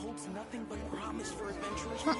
holds nothing but promise for adventurers.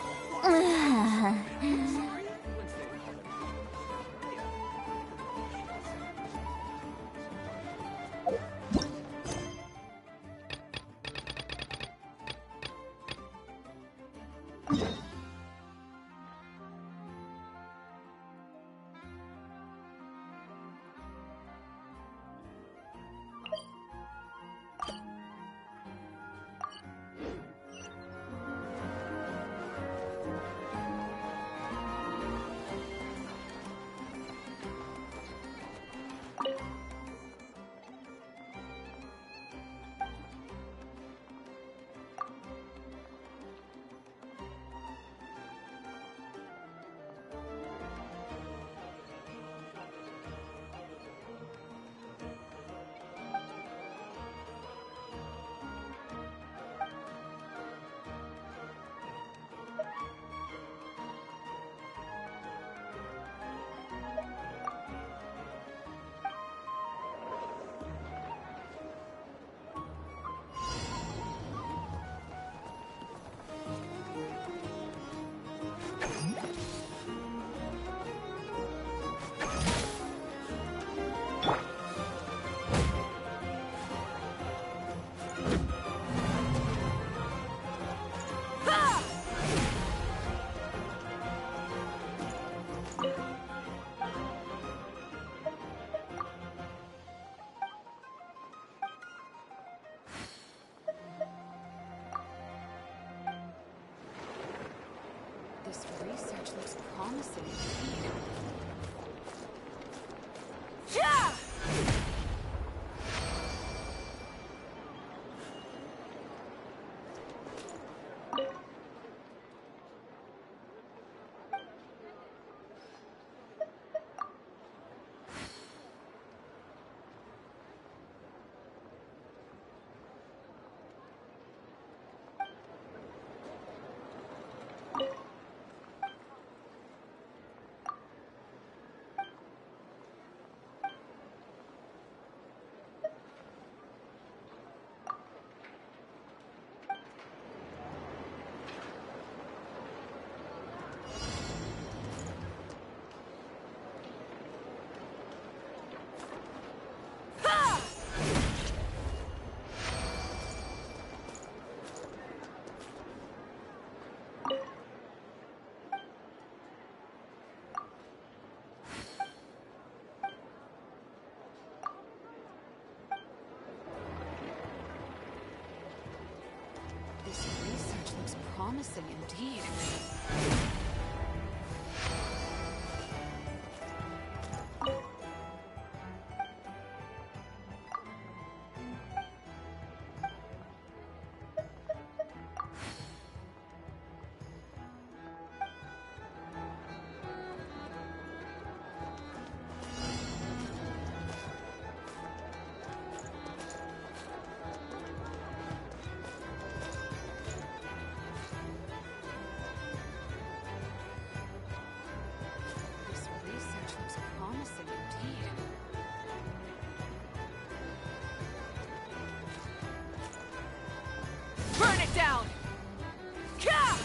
This research looks promising. Yeah! This research looks promising indeed. Burn it down! Ka!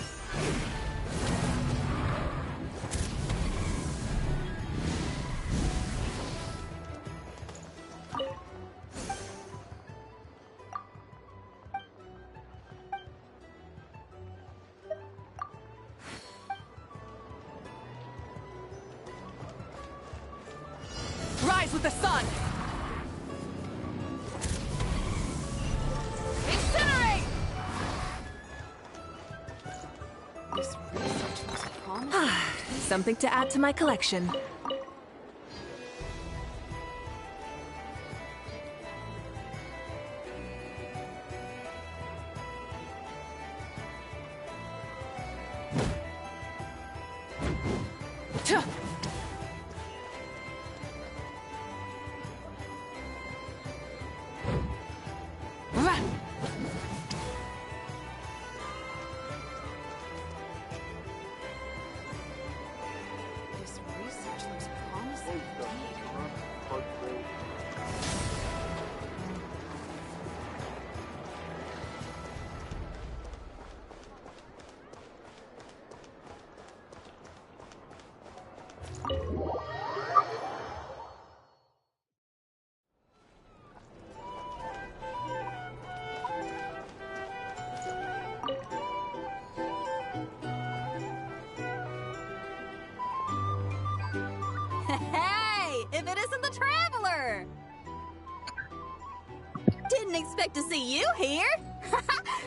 Rise with the sun! Incinerate! This research looks promising. Something to add to my collection. This research Hey! If it isn't the Traveler! Didn't expect to see you here!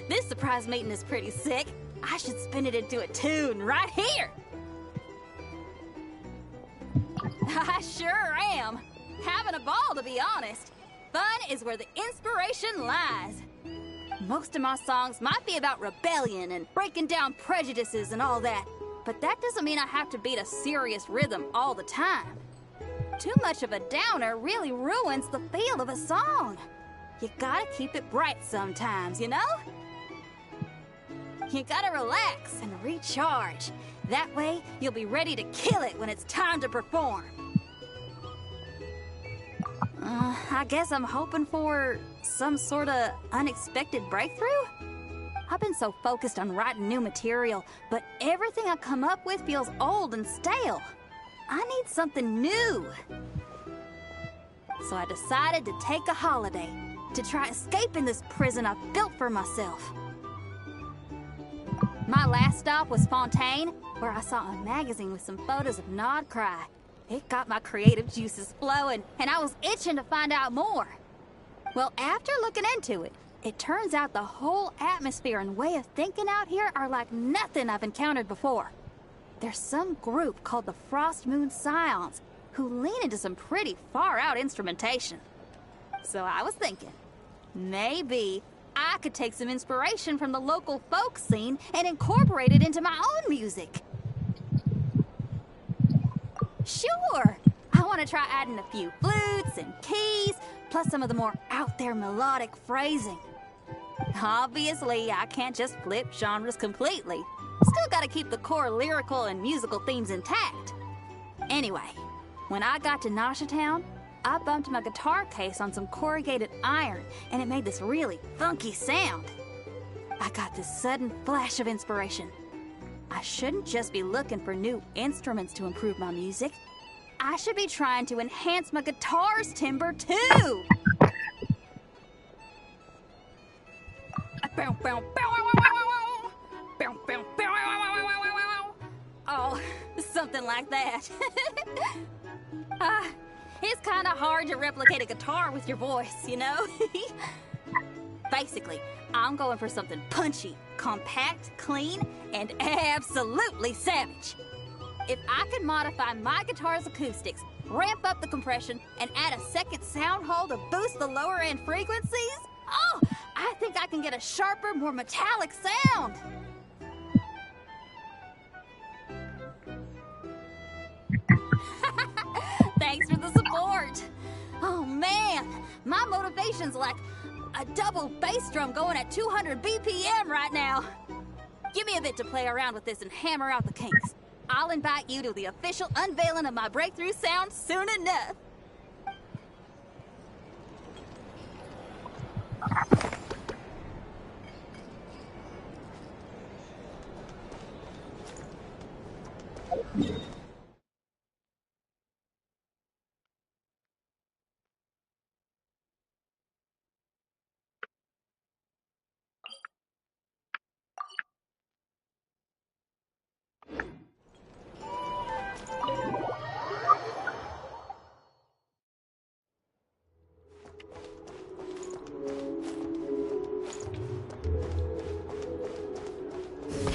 This surprise meeting is pretty sick. I should spin it into a tune right here! I sure am. Having a ball, to be honest. Fun is where the inspiration lies. Most of my songs might be about rebellion and breaking down prejudices and all that, but that doesn't mean I have to beat a serious rhythm all the time. Too much of a downer really ruins the feel of a song. You gotta keep it bright sometimes, you know? You gotta relax and recharge. That way, you'll be ready to kill it when it's time to perform. I guess I'm hoping for some sort of unexpected breakthrough? I've been so focused on writing new material, but everything I come up with feels old and stale. I need something new. So I decided to take a holiday to try escaping this prison I've built for myself. My last stop was Fontaine, where I saw a magazine with some photos of Nodcry. It got my creative juices flowing, and I was itching to find out more. Well, after looking into it, it turns out the whole atmosphere and way of thinking out here are like nothing I've encountered before. There's some group called the Frost Moon Scions who lean into some pretty far-out instrumentation. So I was thinking, maybe I could take some inspiration from the local folk scene and incorporate it into my own music. Sure! I want to try adding a few flutes and keys, plus some of the more out-there melodic phrasing. Obviously, I can't just flip genres completely. Still gotta keep the core lyrical and musical themes intact. Anyway, when I got to Nasha Town, I bumped my guitar case on some corrugated iron, and it made this really funky sound. I got this sudden flash of inspiration. I shouldn't just be looking for new instruments to improve my music. I should be trying to enhance my guitar's timbre, too! Oh, something like that. It's kind of hard to replicate a guitar with your voice, you know? Basically, I'm going for something punchy, compact, clean, and absolutely savage. If I could modify my guitar's acoustics, ramp up the compression, and add a second sound hole to boost the lower end frequencies, oh, I think I can get a sharper, more metallic sound. Thanks for the support. Oh man, my motivation's like a double bass drum going at 200 BPM right now. Give me a bit to play around with this and hammer out the kinks. I'll invite you to the official unveiling of my breakthrough sound soon enough.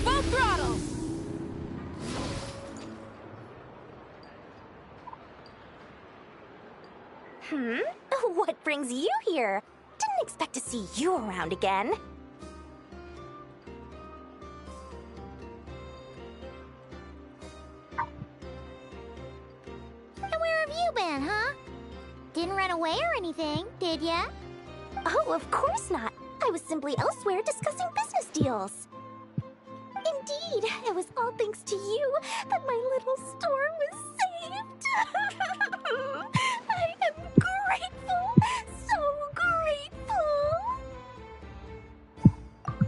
Full throttle! What brings you here? Didn't expect to see you around again. Where have you been, huh? Didn't run away or anything, did ya? Oh, of course not. I was simply elsewhere discussing business deals. Indeed, it was all thanks to you that my little store was saved. I am grateful, so grateful.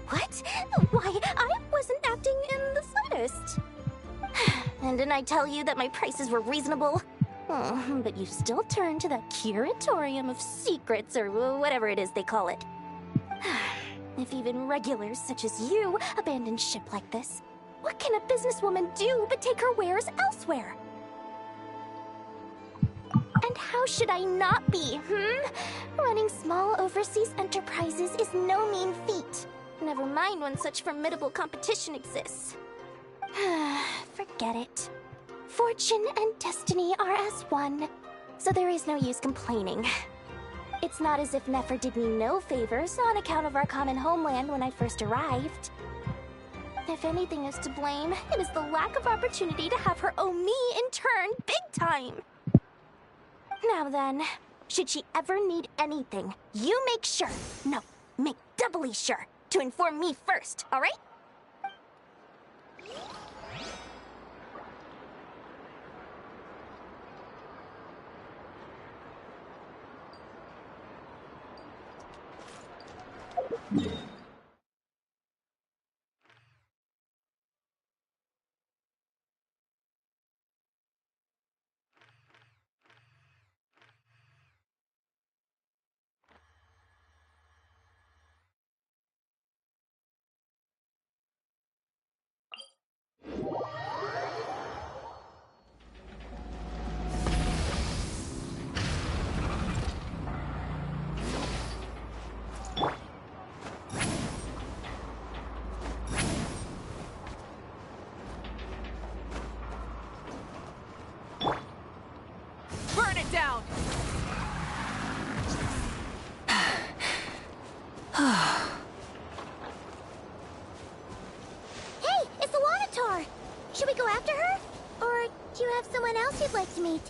What? Why, I wasn't acting in the slightest. And didn't I tell you that my prices were reasonable? Oh, but you still turn to that curatorium of secrets, or whatever it is they call it. If even regulars such as you abandon ship like this, what can a businesswoman do but take her wares elsewhere? And how should I not be, Running small overseas enterprises is no mean feat. Never mind when such formidable competition exists. Forget it. Fortune and destiny are as one, so there is no use complaining. It's not as if Nefer did me no favors on account of our common homeland when I first arrived. If anything is to blame, it is the lack of opportunity to have her owe me in turn big time. Now then, should she ever need anything, you make sure, no, make doubly sure, to inform me first, alright? Burn it down! Hey, it's the Wanator! Should we go after her? Or do you have someone else you'd like to meet?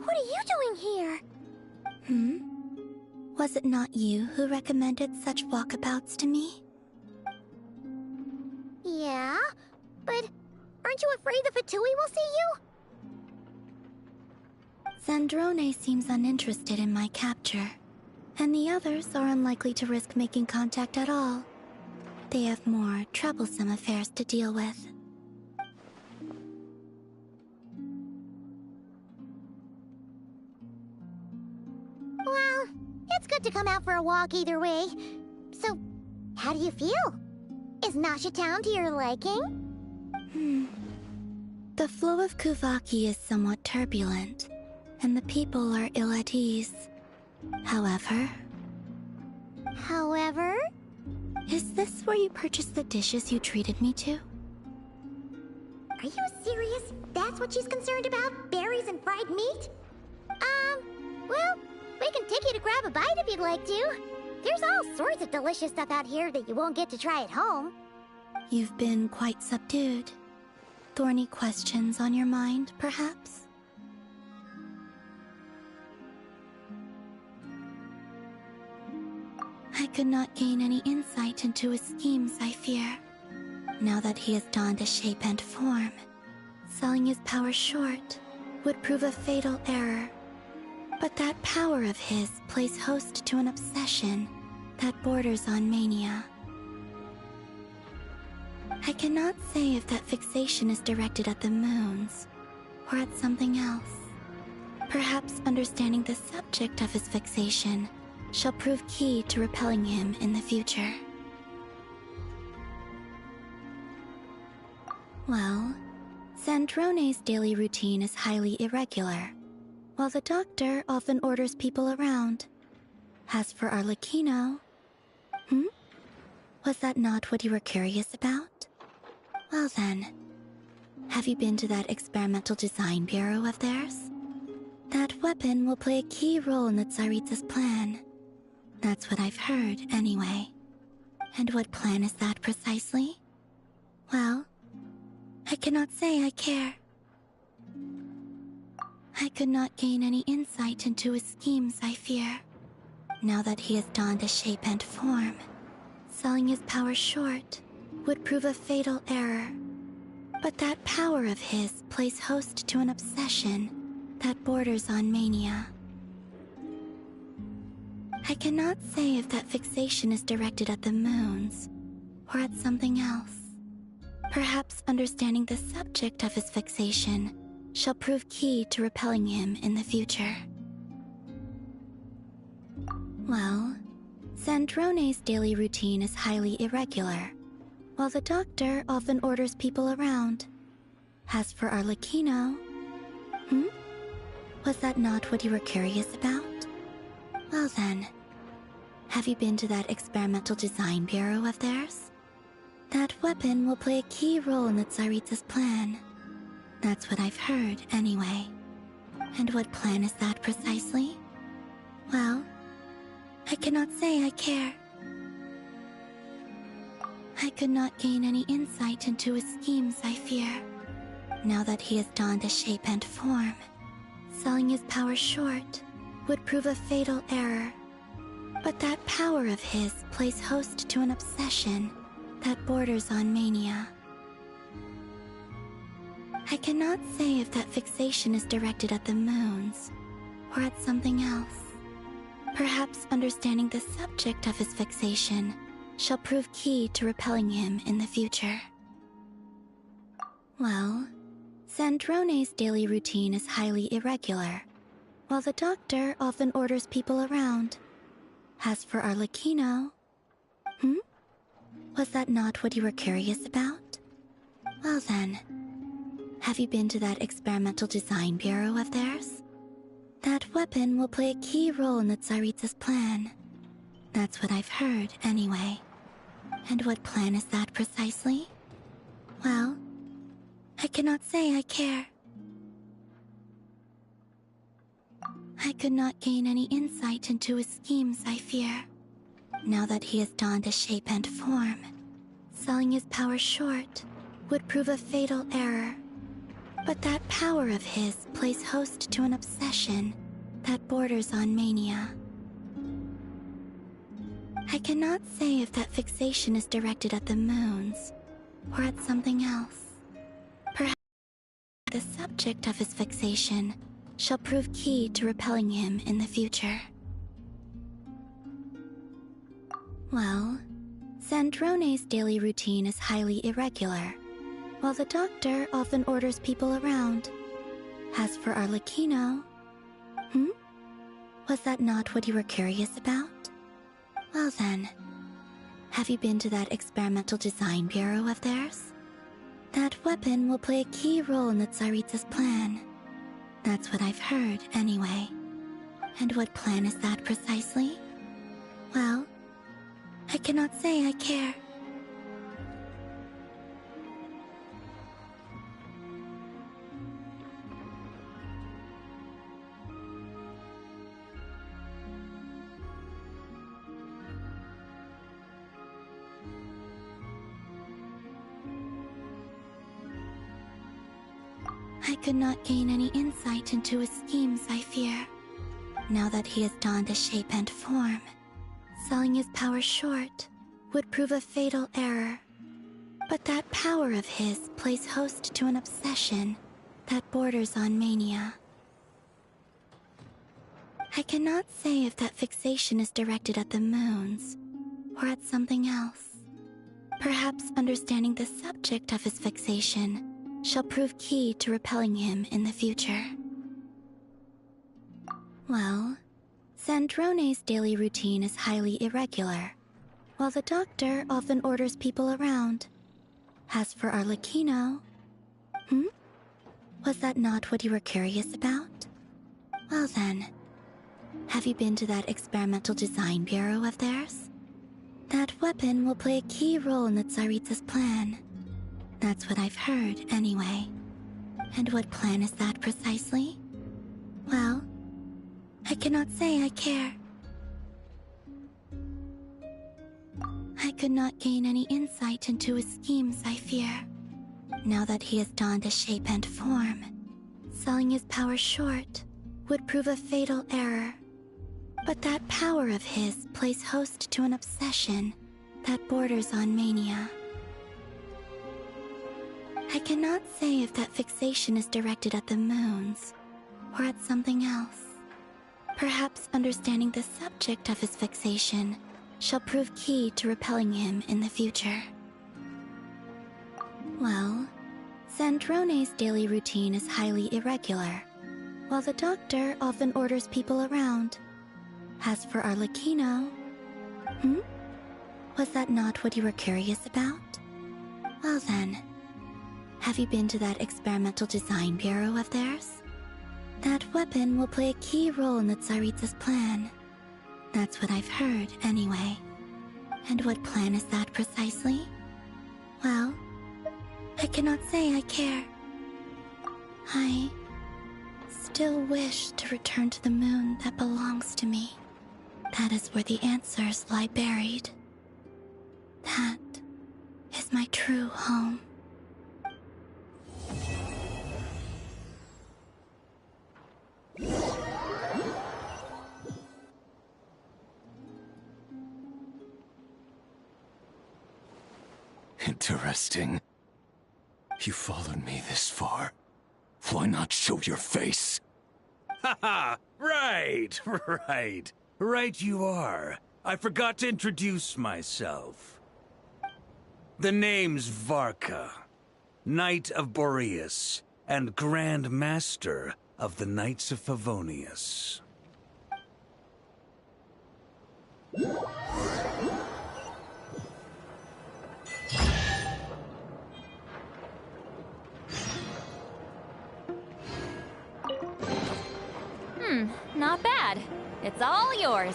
What are you doing here? Was it not you who recommended such walkabouts to me? Yeah, but aren't you afraid the Fatui will see you? Zandrone seems uninterested in my capture, and the others are unlikely to risk making contact at all. They have more troublesome affairs to deal with. Well, it's good to come out for a walk either way. So, how do you feel? Is Nasha Town to your liking? The flow of Kuvaki is somewhat turbulent, and the people are ill at ease. However... Is this where you purchased the dishes you treated me to? Are you serious? That's what she's concerned about? Berries and fried meat? Well, we can take you to grab a bite if you'd like to. There's all sorts of delicious stuff out here that you won't get to try at home. You've been quite subdued. Thorny questions on your mind, perhaps? I could not gain any insight into his schemes, I fear. Now that he has donned a shape and form, selling his power short would prove a fatal error. But that power of his plays host to an obsession that borders on mania. I cannot say if that fixation is directed at the moons or at something else. Perhaps understanding the subject of his fixation shall prove key to repelling him in the future. Well, Zandrone's daily routine is highly irregular, while the doctor often orders people around. As for Arlecchino... Was that not what you were curious about? Well then, have you been to that experimental design bureau of theirs? That weapon will play a key role in the Tsaritsa's plan. That's what I've heard, anyway. And what plan is that precisely? Well, I cannot say I care. I could not gain any insight into his schemes, I fear. Now that he has donned a shape and form, selling his power short would prove a fatal error. But that power of his plays host to an obsession that borders on mania. I cannot say if that fixation is directed at the moons or at something else. Perhaps understanding the subject of his fixation shall prove key to repelling him in the future. Well, Zandrone's daily routine is highly irregular, while the doctor often orders people around. As for Arlecchino... Was that not what you were curious about? Well then, have you been to that experimental design bureau of theirs? That weapon will play a key role in the Tsaritsa's plan. That's what I've heard, anyway. And what plan is that precisely? Well, I cannot say I care. I could not gain any insight into his schemes, I fear. Now that he has donned a shape and form, selling his power short would prove a fatal error. But that power of his plays host to an obsession that borders on mania. I cannot say if that fixation is directed at the moons or at something else. Perhaps understanding the subject of his fixation shall prove key to repelling him in the future. Well, Zandrone's daily routine is highly irregular, while the doctor often orders people around. As for Arlecchino... Was that not what you were curious about? Well then, have you been to that experimental design bureau of theirs? That weapon will play a key role in the Tsaritsa's plan. That's what I've heard, anyway. And what plan is that precisely? Well, I cannot say I care. I could not gain any insight into his schemes, I fear. Now that he has donned a shape and form, selling his power short would prove a fatal error. But that power of his plays host to an obsession that borders on mania. I cannot say if that fixation is directed at the moons or at something else. Perhaps the subject of his fixation shall prove key to repelling him in the future. Well, Zandrone's daily routine is highly irregular, while the doctor often orders people around. As for Arlecchino... Was that not what you were curious about? Well then, have you been to that experimental design bureau of theirs? That weapon will play a key role in the Tsaritsa's plan. That's what I've heard, anyway. And what plan is that precisely? Well, I cannot say I care. I could not gain any insight into his schemes, I fear. Now that he has donned a shape and form, selling his power short would prove a fatal error. But that power of his plays host to an obsession that borders on mania. I cannot say if that fixation is directed at the moons or at something else. Perhaps understanding the subject of his fixation shall prove key to repelling him in the future. Well, Zandrone's daily routine is highly irregular, while the doctor often orders people around. As for Arlecchino... Was that not what you were curious about? Well then, have you been to that experimental design bureau of theirs? That weapon will play a key role in the Tsaritsa's plan. That's what I've heard, anyway. And what plan is that precisely? Well, I cannot say I care. I could not gain any insight into his schemes, I fear. Now that he has donned a shape and form, selling his power short would prove a fatal error. But that power of his plays host to an obsession that borders on mania. I cannot say if that fixation is directed at the moons or at something else. Perhaps understanding the subject of his fixation shall prove key to repelling him in the future. Well, Sandrone's daily routine is highly irregular, while the doctor often orders people around. As for Arlecchino... Was that not what you were curious about? Well then, have you been to that experimental design bureau of theirs? That weapon will play a key role in the Tsaritsa's plan. That's what I've heard, anyway. And what plan is that precisely? Well, I cannot say I care. I still wish to return to the moon that belongs to me. That is where the answers lie buried. That is my true home. Interesting. You followed me this far. Why not show your face? Haha! Right, right. Right you are. I forgot to introduce myself. The name's Varka, Knight of Boreas, and Grand Master of the Knights of Favonius. Not bad. It's all yours.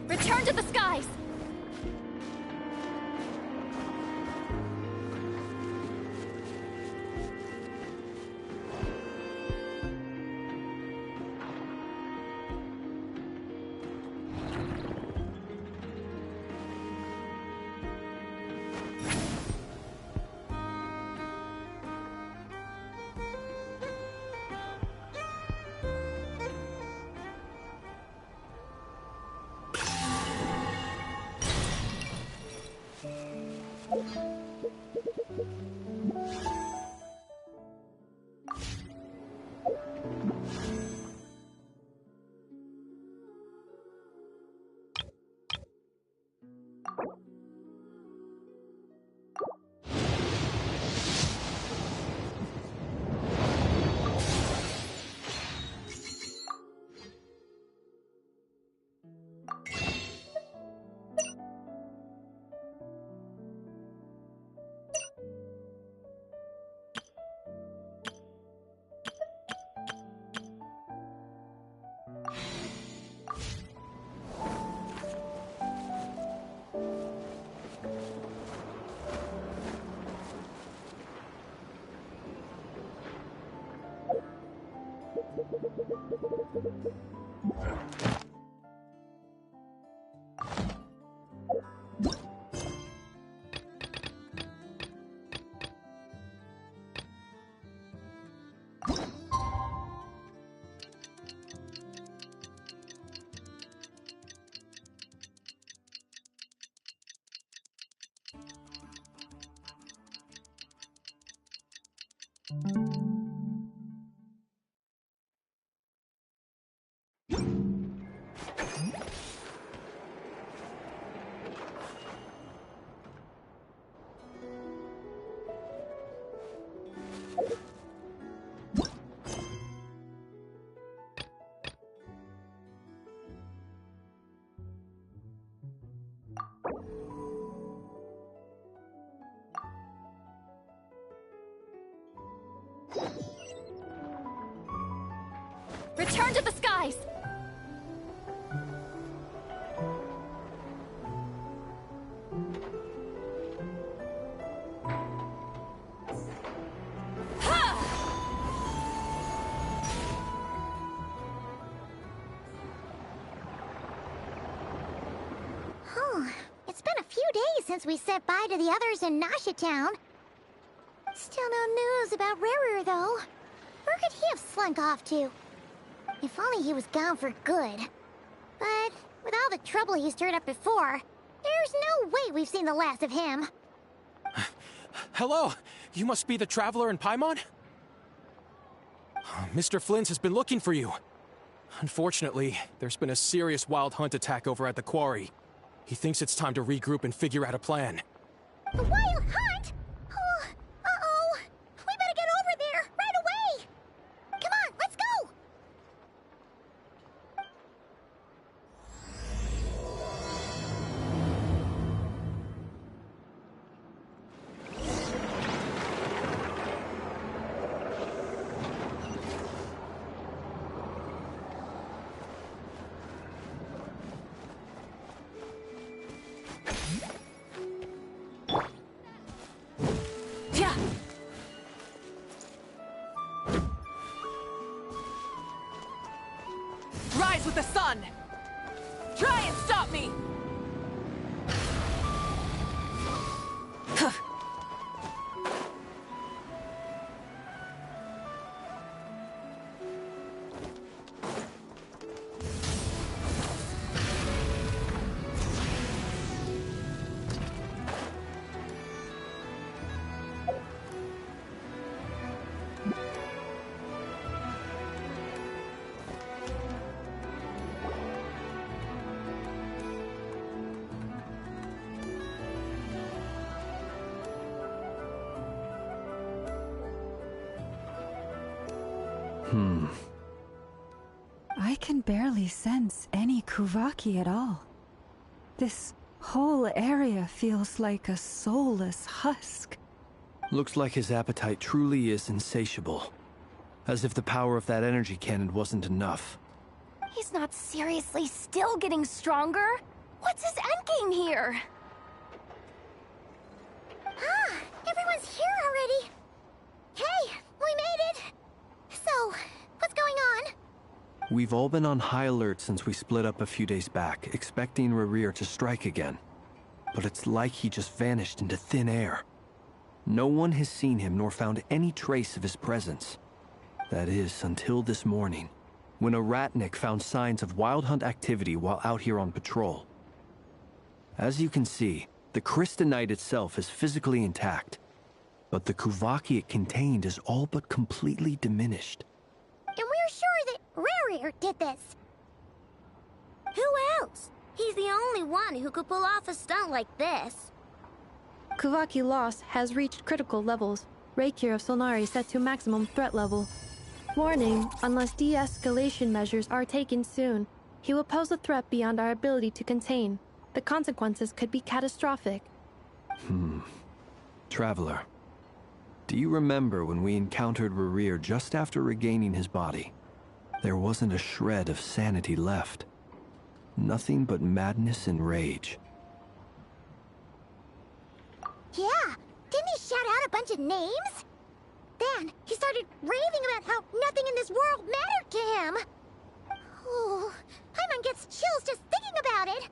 Return to the skies! Return to the skies! It's been a few days since we said bye to the others in Nasha Town. Still no news about Rarer, though. Where could he have slunk off to? If only he was gone for good. But with all the trouble he stirred up before, there's no way we've seen the last of him. Hello! You must be the traveler in Paimon? Mr. Flynn has been looking for you. Unfortunately, there's been a serious wild hunt attack over at the quarry. He thinks it's time to regroup and figure out a plan. A wild hunt? Oh, uh-oh. We better get over there, right away! Come on, let's go! Rise with the sun! Try and stop me! I can barely sense any Kuvaki at all. This whole area feels like a soulless husk. Looks like his appetite truly is insatiable. As if the power of that energy cannon wasn't enough. He's not seriously still getting stronger? What's his endgame here? Ah, everyone's here already. Hey, we made it. So, what's going on? We've all been on high alert since we split up a few days back, expecting Rarir to strike again. But it's like he just vanished into thin air. No one has seen him nor found any trace of his presence. That is, until this morning, when a ratnik found signs of wild hunt activity while out here on patrol. As you can see, the crystalline itself is physically intact, but the Kuvaki it contained is all but completely diminished. And we're sure that Rarir did this. Who else? He's the only one who could pull off a stunt like this. Kuvaki loss has reached critical levels. Reikir of Solnari set to maximum threat level. Warning, unless de-escalation measures are taken soon, he will pose a threat beyond our ability to contain. The consequences could be catastrophic. Traveler, do you remember when we encountered Rarir just after regaining his body? There wasn't a shred of sanity left. Nothing but madness and rage. Yeah, didn't he shout out a bunch of names? Then he started raving about how nothing in this world mattered to him. Oh, Paimon gets chills just thinking about it.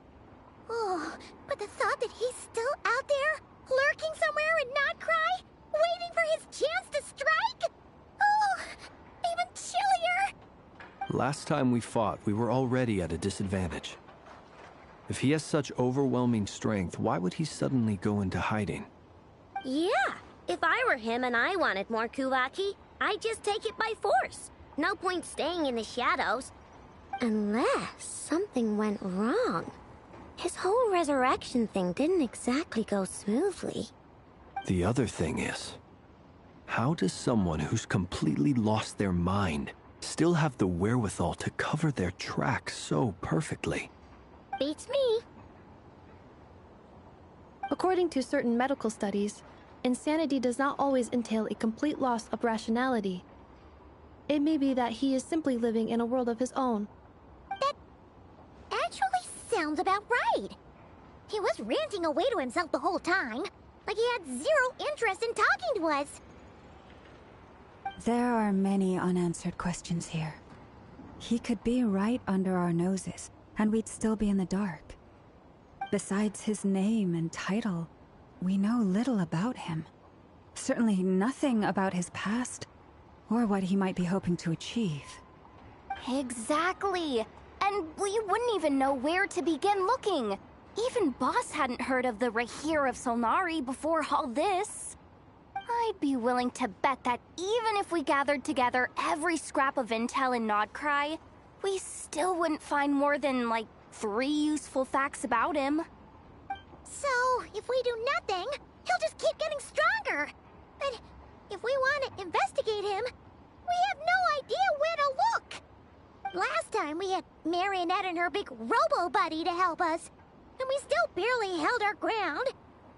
Oh, but the thought that he's still out there, lurking somewhere in Not Cry, waiting for his chance to strike? Oh, even chillier. Last time we fought, we were already at a disadvantage. If he has such overwhelming strength, why would he suddenly go into hiding? Yeah, if I were him and I wanted more Kuvaki, I'd just take it by force. No point staying in the shadows. Unless something went wrong. His whole resurrection thing didn't exactly go smoothly. The other thing is, how does someone who's completely lost their mind still have the wherewithal to cover their tracks so perfectly? Beats me. According to certain medical studies, insanity does not always entail a complete loss of rationality. It may be that he is simply living in a world of his own. That actually sounds about right. He was ranting away to himself the whole time, like he had zero interest in talking to us. There are many unanswered questions here. He could be right under our noses, and we'd still be in the dark. Besides his name and title, we know little about him. Certainly nothing about his past, or what he might be hoping to achieve. Exactly. And we wouldn't even know where to begin looking. Even Boss hadn't heard of the Rahir of Solnari before all this. I'd be willing to bet that even if we gathered together every scrap of intel in Nodcry, we still wouldn't find more than, like, 3 useful facts about him. So, if we do nothing, he'll just keep getting stronger. But if we want to investigate him, we have no idea where to look. Last time we had Marionette and her big robo-buddy to help us, and we still barely held our ground.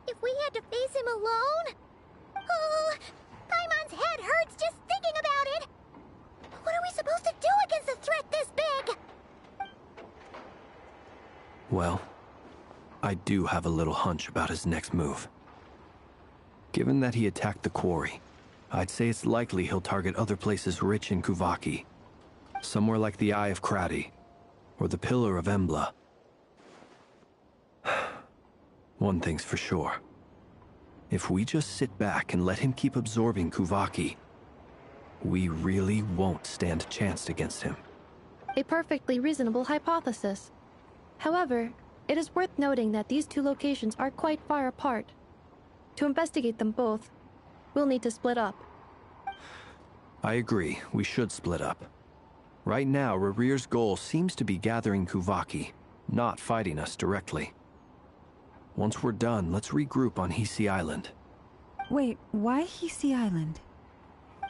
If we had to face him alone... Oh, Paimon's head hurts just thinking about it. What are we supposed to do against a threat this big? Well, I do have a little hunch about his next move. Given that he attacked the quarry, I'd say it's likely he'll target other places rich in Kuvaki. Somewhere like the Eye of Krati, or the Pillar of Embla. One thing's for sure. If we just sit back and let him keep absorbing Kuvaki, we really won't stand a chance against him. A perfectly reasonable hypothesis. However, it is worth noting that these two locations are quite far apart. To investigate them both, we'll need to split up. I agree, we should split up. Right now, Rarir's goal seems to be gathering Kuvaki, not fighting us directly. Once we're done, let's regroup on Hisi Island. Wait, why Hisi Island?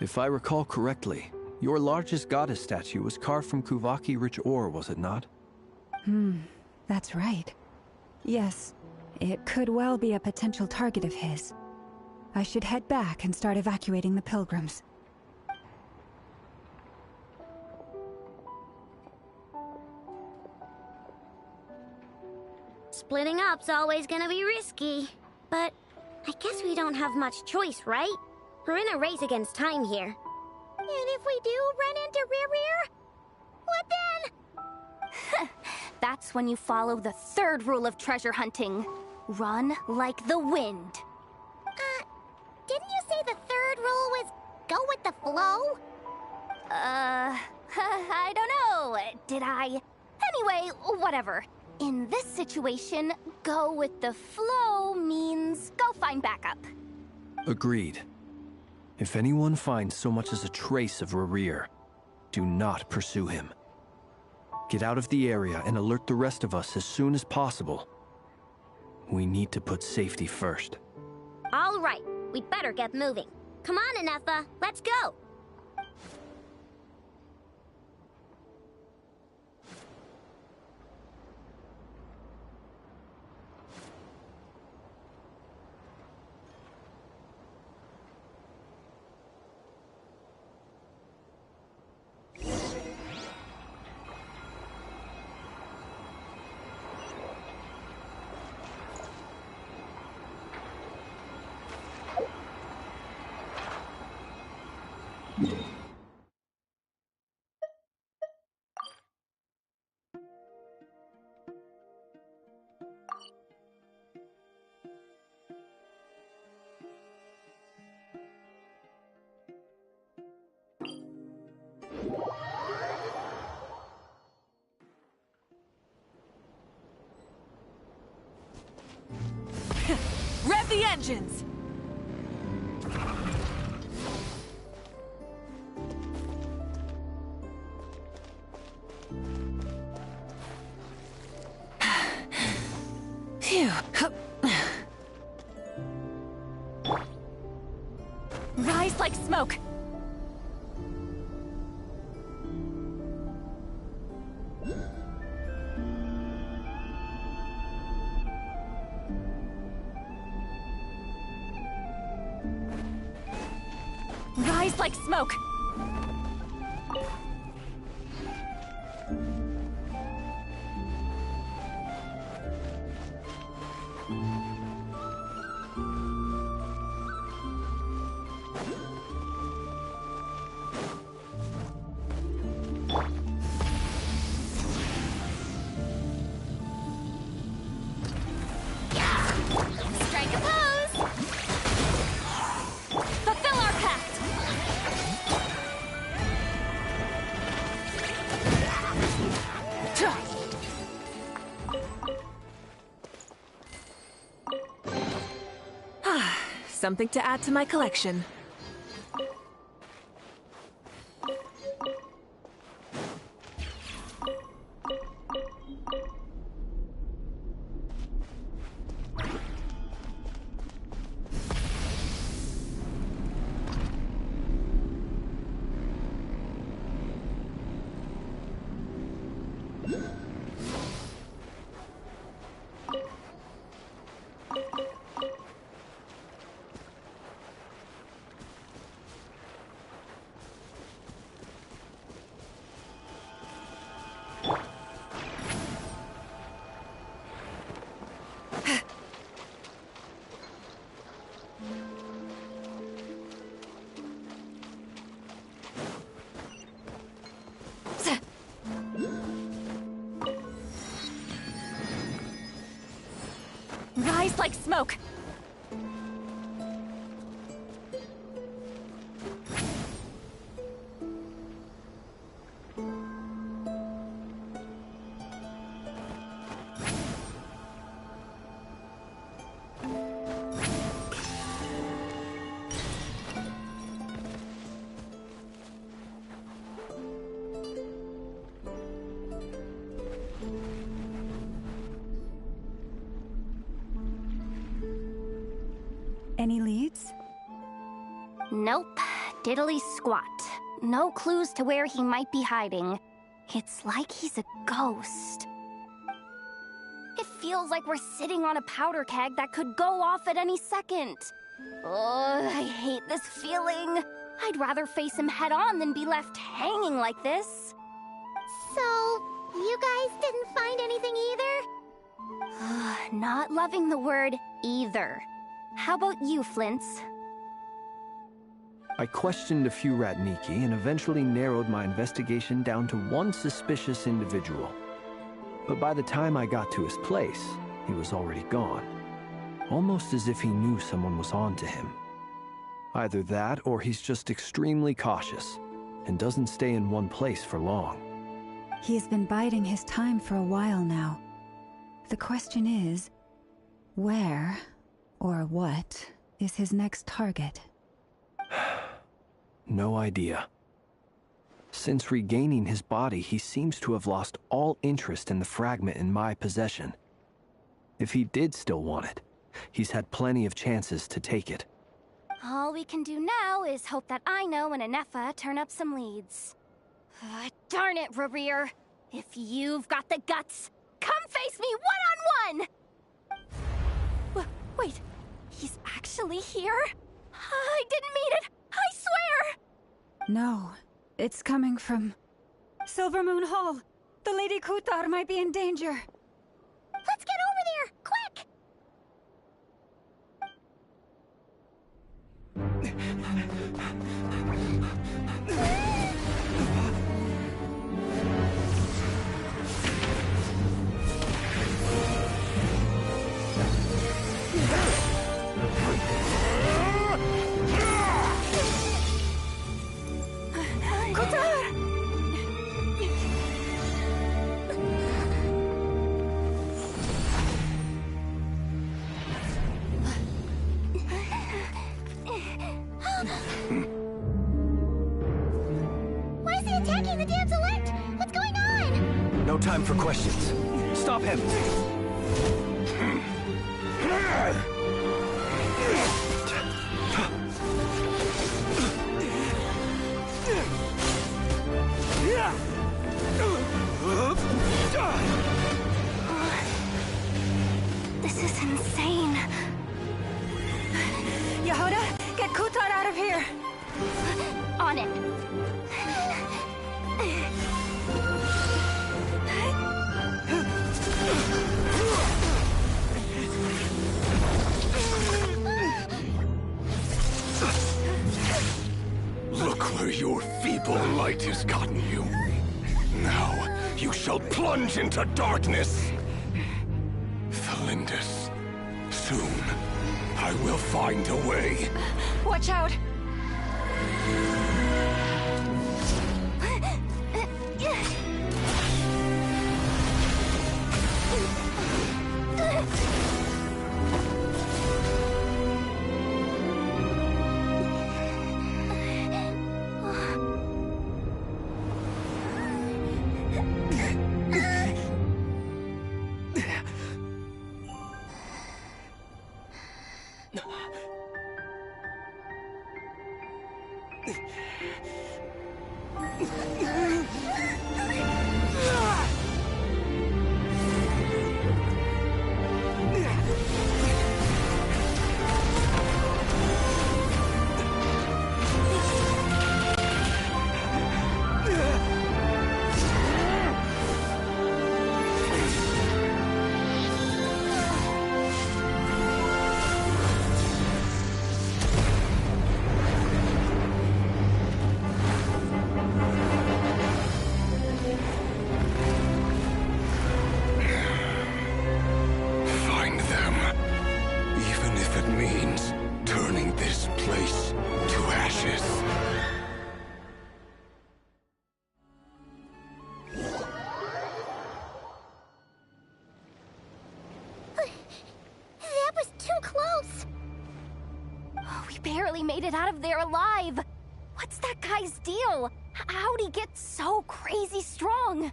If I recall correctly, your largest goddess statue was carved from Kuvaki-rich ore, was it not? That's right. Yes, it could well be a potential target of his. I should head back and start evacuating the pilgrims. Splitting up's always gonna be risky. But I guess we don't have much choice, right? We're in a race against time here. And if we do run into Rarir, what then? That's when you follow the 3rd rule of treasure hunting. Run like the wind. Didn't you say the 3rd rule was go with the flow? I don't know. Did I? Anyway, whatever. In this situation, go with the flow means go find backup. Agreed. If anyone finds so much as a trace of Rarir, do not pursue him. Get out of the area and alert the rest of us as soon as possible. We need to put safety first. All right, we'd better get moving. Come on, Ineffa, let's go! Rev the engines! Phew. Rise like smoke! Rise like smoke! Strike a pose! Fulfill our pact! Something to add to my collection. Rise like smoke! Any leads? Nope. Diddly squat. No clues to where he might be hiding. It's like he's a ghost. It feels like we're sitting on a powder keg that could go off at any second. Ugh, I hate this feeling. I'd rather face him head on than be left hanging like this. So, you guys didn't find anything either? Not loving the word either. How about you, Flints? I questioned a few Ratniki and eventually narrowed my investigation down to one suspicious individual. But by the time I got to his place, he was already gone. Almost as if he knew someone was on to him. Either that, or he's just extremely cautious and doesn't stay in one place for long. He's been biding his time for a while now. The question is, where or what is his next target? No idea. Since regaining his body, he seems to have lost all interest in the fragment in my possession. If he did still want it, he's had plenty of chances to take it. All we can do now is hope that Ino and Anefa turn up some leads. Darn it, Rarir. If you've got the guts, come face me one-on-one! Wait, he's actually here? I didn't mean it, I swear! No, it's coming from Silver Moon Hall. The Lady Kutar might be in danger. Let's get over there, quick! Why is he attacking the damselette? What's going on? No time for questions. Stop him! This is insane. Yehuda, get Kutar out of here! On it. Look where your feeble light has gotten you. Now, you shall plunge into darkness. Felindus, soon, I will find a way. Watch out! Made it out of there alive. What's that guy's deal? How'd he get so crazy strong?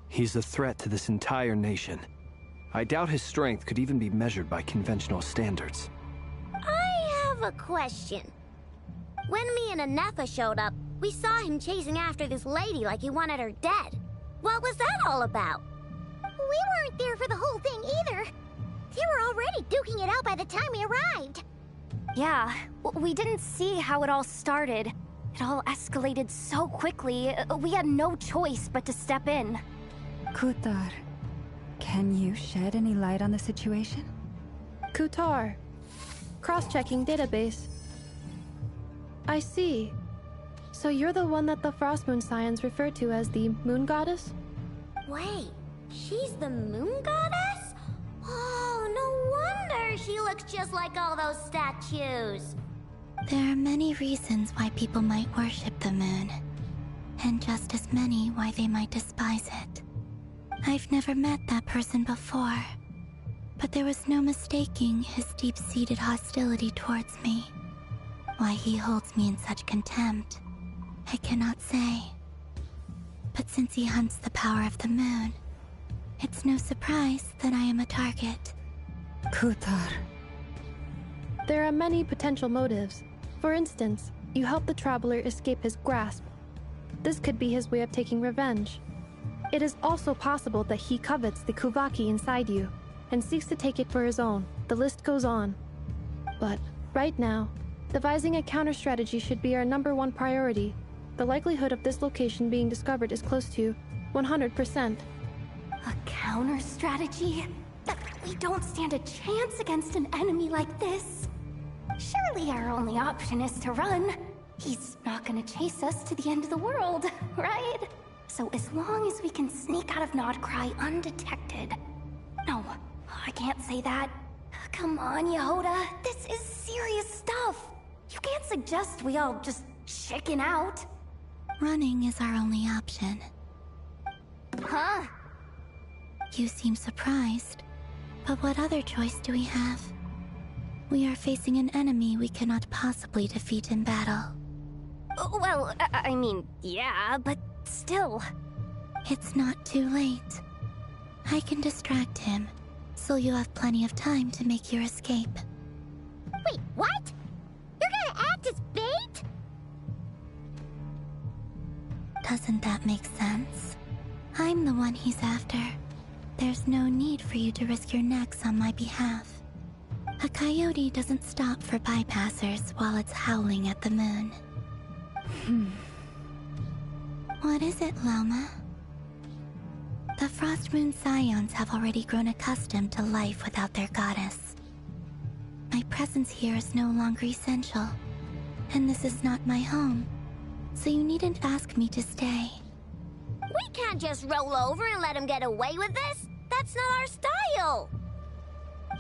He's a threat to this entire nation. I doubt his strength could even be measured by conventional standards. I have a question. When me and Anefa showed up, we saw him chasing after this lady like he wanted her dead. What was that all about? We weren't there for the whole thing either. They were already duking it out by the time we arrived. Yeah, we didn't see how it all started. It all escalated so quickly, we had no choice but to step in. Kutar, can you shed any light on the situation? Kutar. Cross-checking database. I see. So you're the one that the Frost Moon Scions refer to as the Moon Goddess? Wait, she's the Moon Goddess? Oh, no wonder she looks just like all those statues. There are many reasons why people might worship the moon, and just as many why they might despise it. I've never met that person before, but there was no mistaking his deep-seated hostility towards me. Why he holds me in such contempt, I cannot say. But since he hunts the power of the moon, it's no surprise that I am a target. Kutar. There are many potential motives. For instance, you help the traveler escape his grasp. This could be his way of taking revenge. It is also possible that he covets the Kuvaki inside you, and seeks to take it for his own. The list goes on. But, right now, devising a counter-strategy should be our #1 priority. The likelihood of this location being discovered is close to 100%. A counter-strategy? We don't stand a chance against an enemy like this. Surely our only option is to run. He's not gonna chase us to the end of the world, right? So as long as we can sneak out of Nodcry undetected... No, I can't say that. Come on, Yehoda, this is serious stuff. You can't suggest we all just chicken out. Running is our only option. Huh? You seem surprised. But what other choice do we have? We are facing an enemy we cannot possibly defeat in battle. Well, I mean, yeah, but still. It's not too late. I can distract him, so you have plenty of time to make your escape. Wait, what? You're gonna act as bait? Doesn't that make sense? I'm the one he's after. There's no need for you to risk your necks on my behalf. A coyote doesn't stop for bypassers while it's howling at the moon. What is it, Loma? The Frost Moon Scions have already grown accustomed to life without their goddess. My presence here is no longer essential, and this is not my home, so you needn't ask me to stay. We can't just roll over and let him get away with this. That's not our style.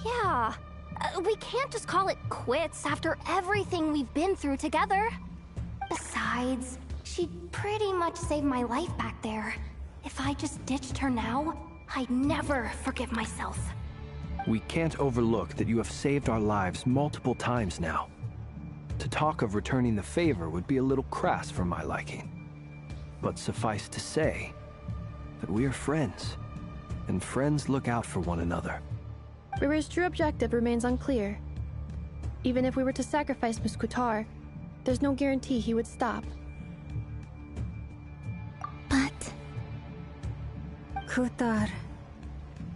Yeah, we can't just call it quits after everything we've been through together. Besides, she pretty much saved my life back there. If I just ditched her now, I'd never forgive myself. We can't overlook that you have saved our lives multiple times now. To talk of returning the favor would be a little crass for my liking. But suffice to say that we are friends, and friends look out for one another. Riri's true objective remains unclear. Even if we were to sacrifice Miss Kutar, there's no guarantee he would stop. But... Kutar,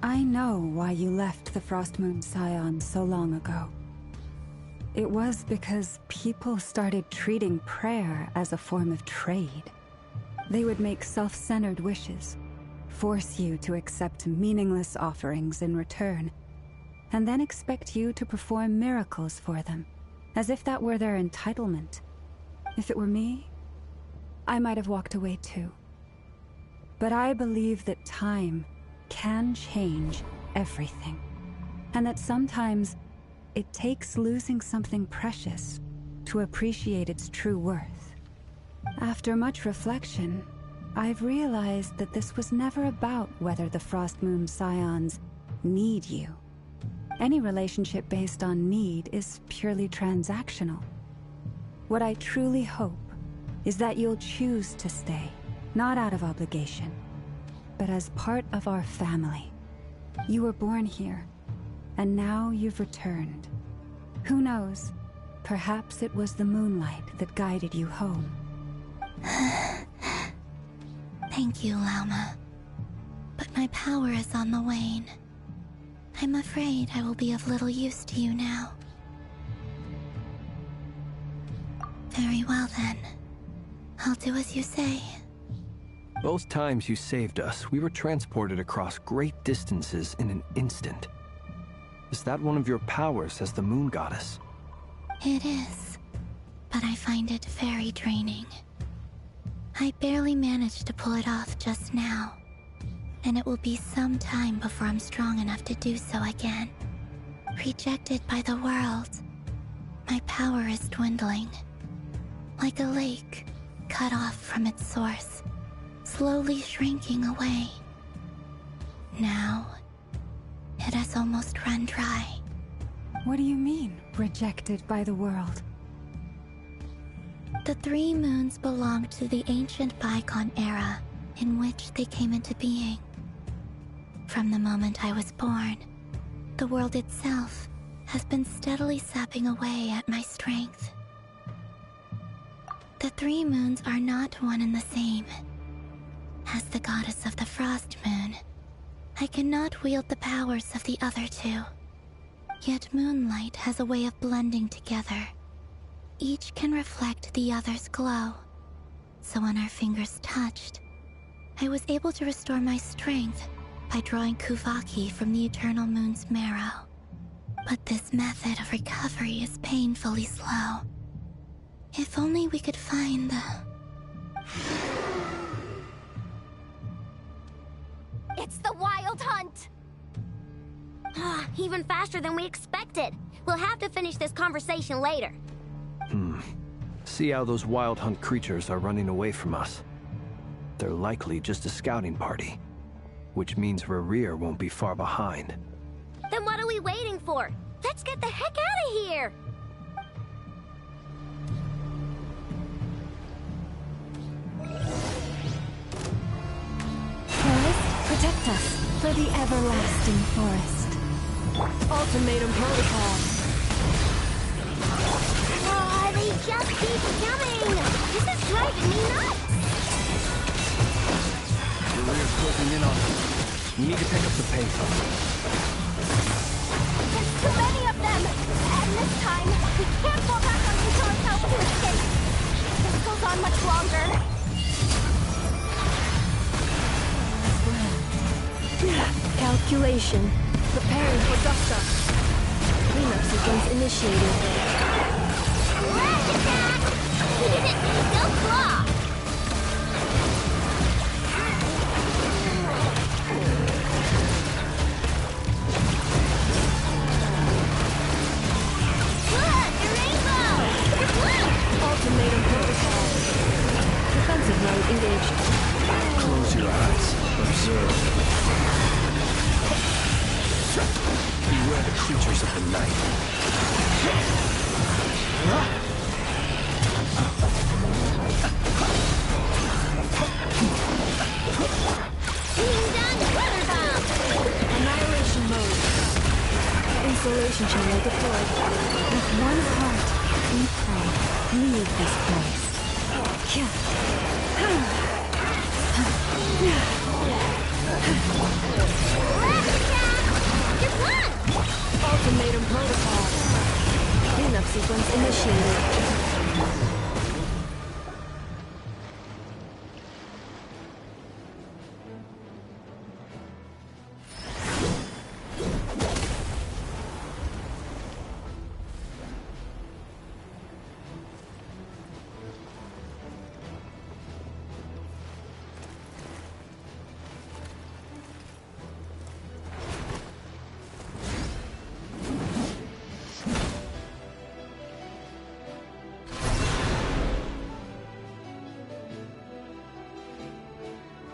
I know why you left the Frost Moon Scion so long ago. It was because people started treating prayer as a form of trade. They would make self-centered wishes, force you to accept meaningless offerings in return, and then expect you to perform miracles for them, as if that were their entitlement. If it were me, I might have walked away too. But I believe that time can change everything, and that sometimes it takes losing something precious to appreciate its true worth. After much reflection, I've realized that this was never about whether the Frost Moon Scions need you. Any relationship based on need is purely transactional. What I truly hope is that you'll choose to stay, not out of obligation, but as part of our family. You were born here, and now you've returned. Who knows? Perhaps it was the moonlight that guided you home. Thank you, Lauma. But my power is on the wane. I'm afraid I will be of little use to you now. Very well then. I'll do as you say. Both times you saved us, we were transported across great distances in an instant. Is that one of your powers as the Moon Goddess? It is, but I find it very draining. I barely managed to pull it off just now, and it will be some time before I'm strong enough to do so again. Rejected by the world, my power is dwindling. Like a lake, cut off from its source, slowly shrinking away. Now, it has almost run dry. What do you mean, rejected by the world? The three moons belong to the ancient bygone era in which they came into being. From the moment I was born, the world itself has been steadily sapping away at my strength. The three moons are not one and the same. As the goddess of the Frost Moon, I cannot wield the powers of the other two. Yet moonlight has a way of blending together. Each can reflect the other's glow. So when our fingers touched, I was able to restore my strength by drawing Kuvaki from the eternal moon's marrow. But this method of recovery is painfully slow. If only we could find the... It's the Wild Hunt! Even faster than we expected. We'll have to finish this conversation later. See how those Wild Hunt creatures are running away from us. They're likely just a scouting party, which means Rerir won't be far behind. Then what are we waiting for? Let's get the heck out of here! Forest, protect us for the everlasting forest. Ultimatum protocol. Oh, they just keep coming! This is driving me nuts! Rerir's closing in on us. We need to pick up the pace. There's too many of them! And this time, we can't fall back on Kutar's help to escape! If this goes on much longer... Calculation. Preparing for Dusha. Venus. sequence initiated. Flash attack! Go claw! Ultimatum protocol. Defensive mode engaged. Close your eyes. Observe. Beware the creatures of the night. Annihilation mode. Installation channel deployed. With one heart, we pray, leave this place. Ultimatum protocol. Cleanup sequence initiated.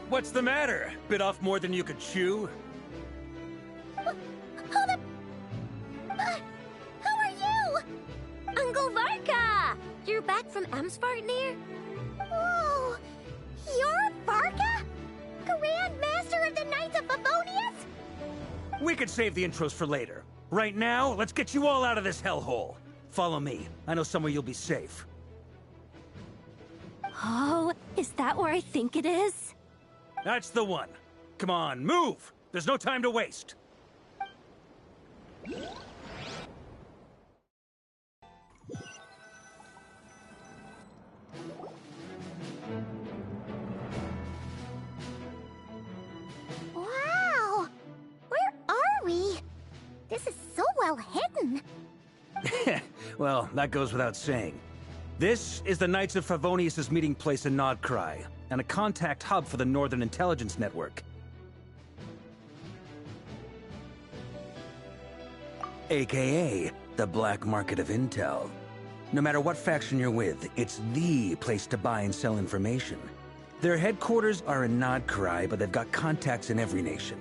What's the matter? Bit off more than you could chew? Hold up! Who are you? Uncle Varka! You're back from Amsvartnir? Whoa! You're Varka? Grand Master of the Knights of Favonius? We could save the intros for later. Right now, let's get you all out of this hellhole. Follow me. I know somewhere you'll be safe. Oh, is that where I think it is? That's the one. Come on, move! There's no time to waste. Wow! Where are we? This is so well hidden. Well, that goes without saying. This is the Knights of Favonius' meeting place in Nodcry, and a contact hub for the Northern Intelligence Network. AKA, the black market of intel. No matter what faction you're with, it's the place to buy and sell information. Their headquarters are in Nodcry, but they've got contacts in every nation.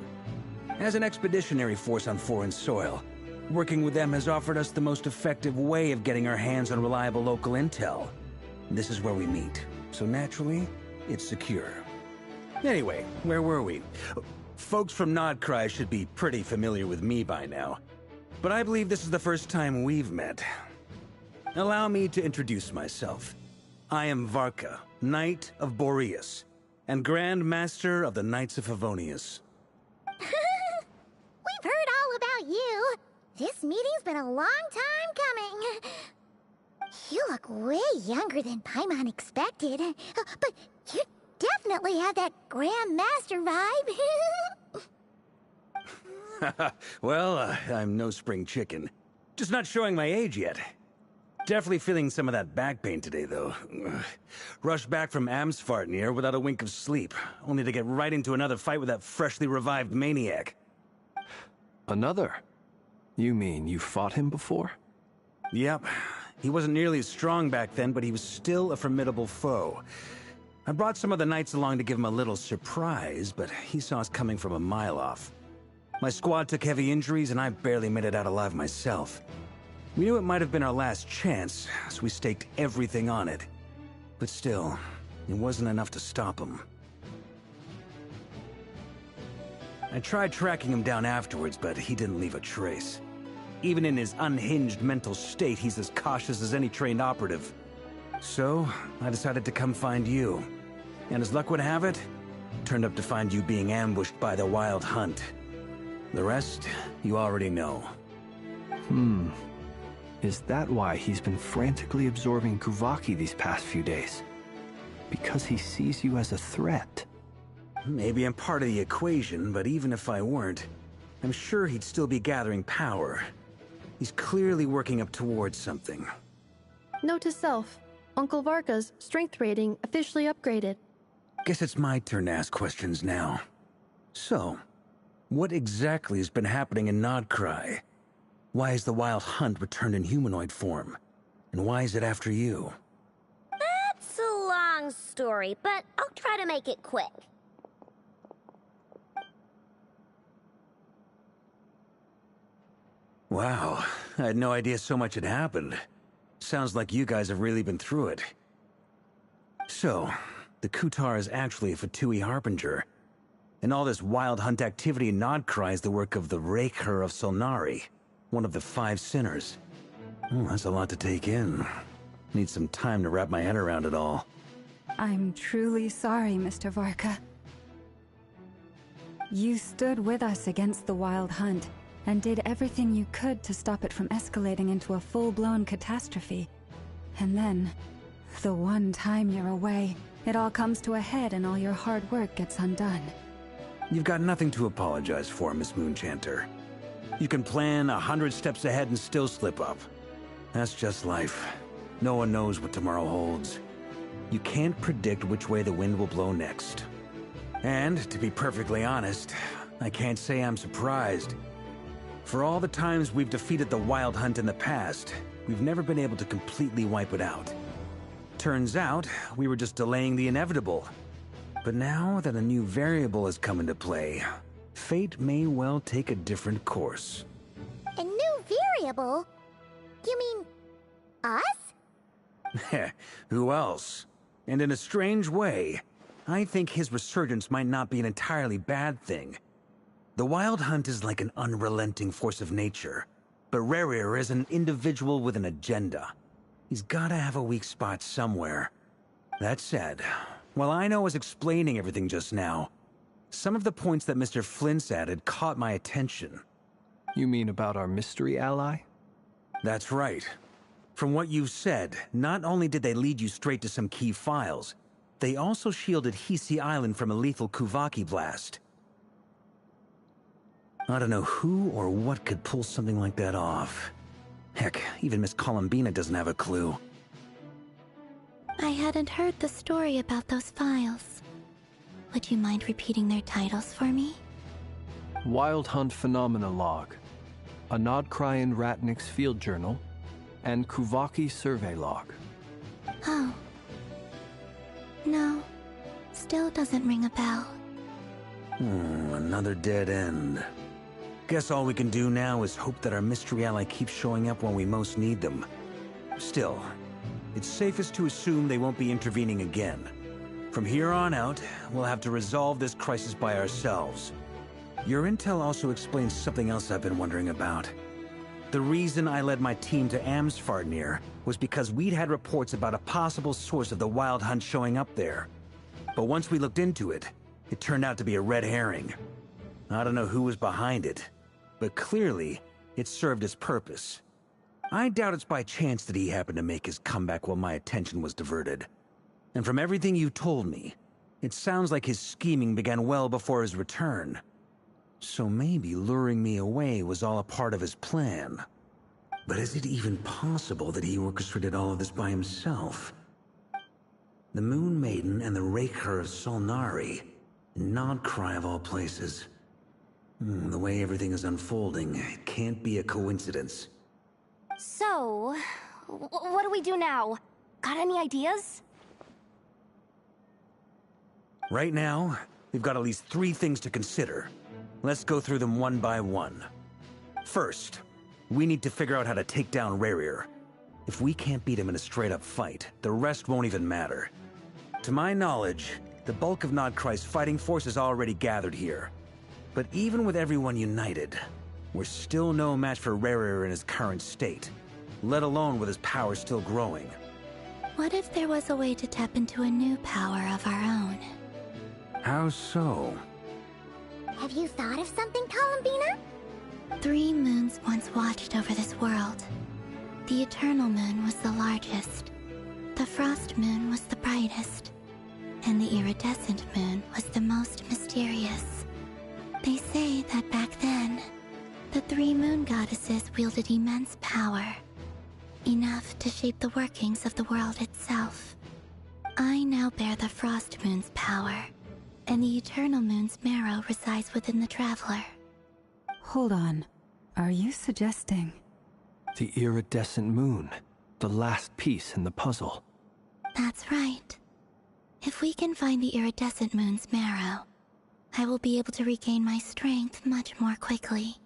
As an expeditionary force on foreign soil, working with them has offered us the most effective way of getting our hands on reliable local intel. This is where we meet, so naturally, it's secure. Anyway, where were we? Folks from Nodcry should be pretty familiar with me by now, but I believe this is the first time we've met. Allow me to introduce myself. I am Varka, Knight of Boreas, and Grand Master of the Knights of Favonius. We've heard all about you. This meeting's been a long time coming. You look way younger than Paimon expected, but you definitely have that Grand Master vibe. Well, I'm no spring chicken. Just not showing my age yet. Definitely feeling some of that back pain today, though. Rushed back from Amsvartnir without a wink of sleep, only to get right into another fight with that freshly revived maniac. Another? You mean you fought him before? Yep. He wasn't nearly as strong back then, but he was still a formidable foe. I brought some of the knights along to give him a little surprise, but he saw us coming from a mile off. My squad took heavy injuries, and I barely made it out alive myself. We knew it might have been our last chance, so we staked everything on it. But still, it wasn't enough to stop him. I tried tracking him down afterwards, but he didn't leave a trace. Even in his unhinged mental state, he's as cautious as any trained operative. So, I decided to come find you. And as luck would have it, turned up to find you being ambushed by the Wild Hunt. The rest, you already know. Is that why he's been frantically absorbing Kuvaki these past few days? Because he sees you as a threat? Maybe I'm part of the equation, but even if I weren't, I'm sure he'd still be gathering power. He's clearly working up towards something. Note to self, Uncle Varka's strength rating officially upgraded. Guess it's my turn to ask questions now. So, what exactly has been happening in Nodcry? Why has the Wild Hunt returned in humanoid form? And why is it after you? That's a long story, but I'll try to make it quick. Wow, I had no idea so much had happened. Sounds like you guys have really been through it. So, the Kutar is actually a Fatui Harbinger. And all this Wild Hunt activity in Nodcry is the work of the Raker of Solnari, one of the 5 sinners. Oh, that's a lot to take in. Need some time to wrap my head around it all. I'm truly sorry, Mr. Varka. You stood with us against the Wild Hunt, and did everything you could to stop it from escalating into a full-blown catastrophe. And then, the one time you're away, it all comes to a head and all your hard work gets undone. You've got nothing to apologize for, Miss Moonchanter. You can plan 100 steps ahead and still slip up. That's just life. No one knows what tomorrow holds. You can't predict which way the wind will blow next. And, to be perfectly honest, I can't say I'm surprised. For all the times we've defeated the Wild Hunt in the past, we've never been able to completely wipe it out. Turns out, we were just delaying the inevitable. But now that a new variable has come into play, fate may well take a different course. A new variable? You mean... us? Who else? And in a strange way, I think his resurgence might not be an entirely bad thing. The Wild Hunt is like an unrelenting force of nature, but Rerir is an individual with an agenda. He's gotta have a weak spot somewhere. That said, while Aino was explaining everything just now, some of the points that Mr. Flint's added caught my attention. You mean about our mystery ally? That's right. From what you've said, not only did they lead you straight to some key files, they also shielded Hisi Island from a lethal Kuvaki blast. I don't know who or what could pull something like that off. Heck, even Miss Columbina doesn't have a clue. I hadn't heard the story about those files. Would you mind repeating their titles for me? Wild Hunt Phenomena Log, a Nodcryan Ratnik's Field Journal, and Kuvaki Survey Log. Oh. No, still doesn't ring a bell. Another dead end. Guess all we can do now is hope that our mystery ally keeps showing up when we most need them. Still, it's safest to assume they won't be intervening again. From here on out, we'll have to resolve this crisis by ourselves. Your intel also explains something else I've been wondering about. The reason I led my team to Amsfarnir was because we'd had reports about a possible source of the Wild Hunt showing up there. But once we looked into it, it turned out to be a red herring. I don't know who was behind it, but clearly, it served its purpose. I doubt it's by chance that he happened to make his comeback while my attention was diverted. And from everything you told me, it sounds like his scheming began well before his return. So maybe luring me away was all a part of his plan. But is it even possible that he orchestrated all of this by himself? The Moon Maiden and the Raker of Solnari, Nodcry of all places. The way everything is unfolding, it can't be a coincidence. So, what do we do now? Got any ideas? Right now, we've got at least 3 things to consider. Let's go through them one by one. First, we need to figure out how to take down Rerir. If we can't beat him in a straight-up fight, the rest won't even matter. To my knowledge, the bulk of Nodcry's fighting force is already gathered here. But even with everyone united, we're still no match for Rerir in his current state, let alone with his power still growing. What if there was a way to tap into a new power of our own? How so? Have you thought of something, Columbina? 3 moons once watched over this world. The Eternal Moon was the largest. The Frost Moon was the brightest. And the Iridescent Moon was the most mysterious. They say that back then, The 3 moon goddesses wielded immense power, enough to shape the workings of the world itself. I now bear the frost moon's power, and the eternal moon's marrow resides within the traveler. Hold on. Are you suggesting... The iridescent moon, the last piece in the puzzle. That's right. If we can find the iridescent moon's marrow, I will be able to regain my strength much more quickly.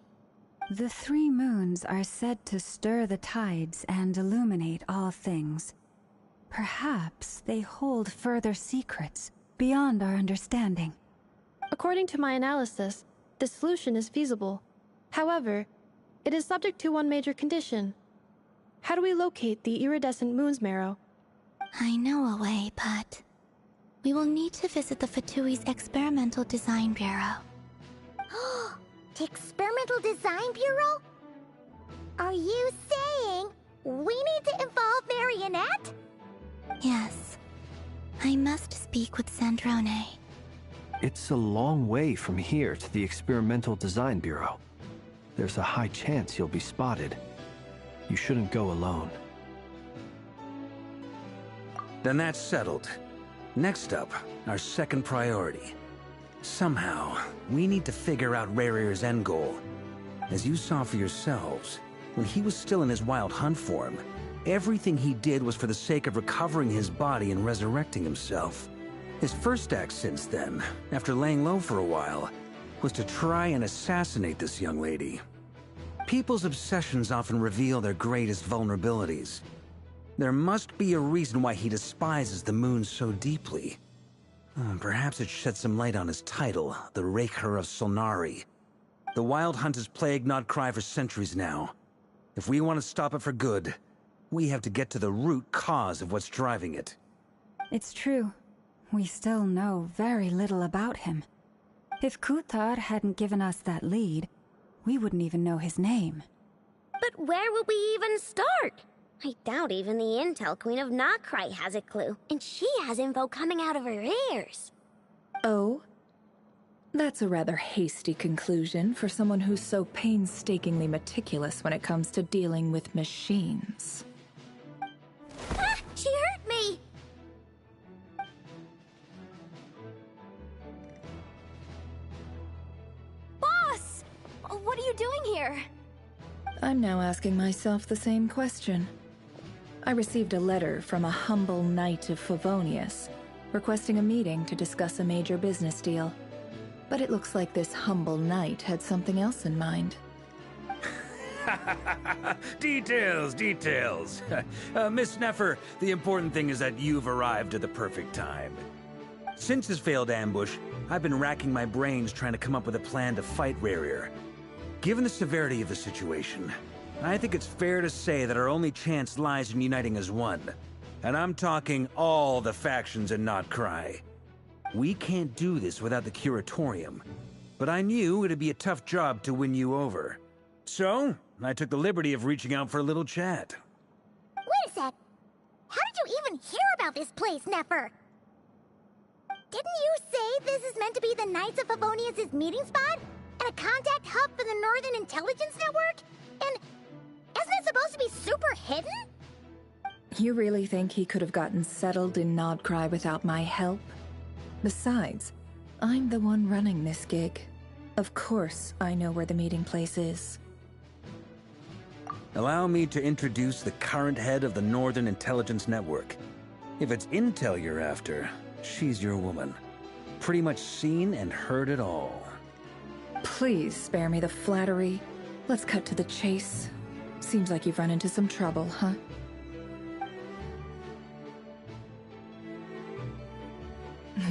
The 3 moons are said to stir the tides and illuminate all things. Perhaps they hold further secrets beyond our understanding. According to my analysis, the solution is feasible. However, it is subject to one major condition. How do we locate the iridescent moon's marrow? I know a way, but... we will need to visit the Fatui's Experimental Design Bureau. The Experimental Design Bureau? Are you saying we need to involve Marionette? Yes. I must speak with Sandrone. It's a long way from here to the Experimental Design Bureau. There's a high chance you'll be spotted. You shouldn't go alone. Then that's settled. Next up, our second priority. Somehow, we need to figure out Rarir's end goal. As you saw for yourselves, when he was still in his wild hunt form, everything he did was for the sake of recovering his body and resurrecting himself. His first act since then, after laying low for a while, was to try and assassinate this young lady. People's obsessions often reveal their greatest vulnerabilities. There must be a reason why he despises the moon so deeply. Perhaps it sheds some light on his title, the Raker of Solnari. The Wild Hunt has plagued Nodcry for centuries now. If we want to stop it for good, we have to get to the root cause of what's driving it. It's true. We still know very little about him. If Kuthar hadn't given us that lead, we wouldn't even know his name. But where would we even start? I doubt even the Intel Queen of Nodcry has a clue, and she has info coming out of her ears. Oh? That's a rather hasty conclusion for someone who's so painstakingly meticulous when it comes to dealing with machines. Ah! She hurt me! Boss! What are you doing here? I'm now asking myself the same question. I received a letter from a humble knight of Favonius, requesting a meeting to discuss a major business deal. But it looks like this humble knight had something else in mind. Details, details. Miss Neffer, the important thing is that you've arrived at the perfect time. Since his failed ambush, I've been racking my brains trying to come up with a plan to fight Rarir. Given the severity of the situation, I think it's fair to say that our only chance lies in uniting as one. And I'm talking all the factions in Nodcry. We can't do this without the Curatorium, but I knew it'd be a tough job to win you over. So, I took the liberty of reaching out for a little chat. Wait a sec. How did you even hear about this place, Neffer? Didn't you say this is meant to be the Knights of Favonius' meeting spot? And a contact hub for the Northern Intelligence Network? And isn't it supposed to be super hidden? You really think he could have gotten settled in Nodcry without my help? Besides, I'm the one running this gig. Of course I know where the meeting place is. Allow me to introduce the current head of the Northern Intelligence Network. If it's intel you're after, she's your woman. Pretty much seen and heard it all. Please spare me the flattery. Let's cut to the chase. Seems like you've run into some trouble, huh?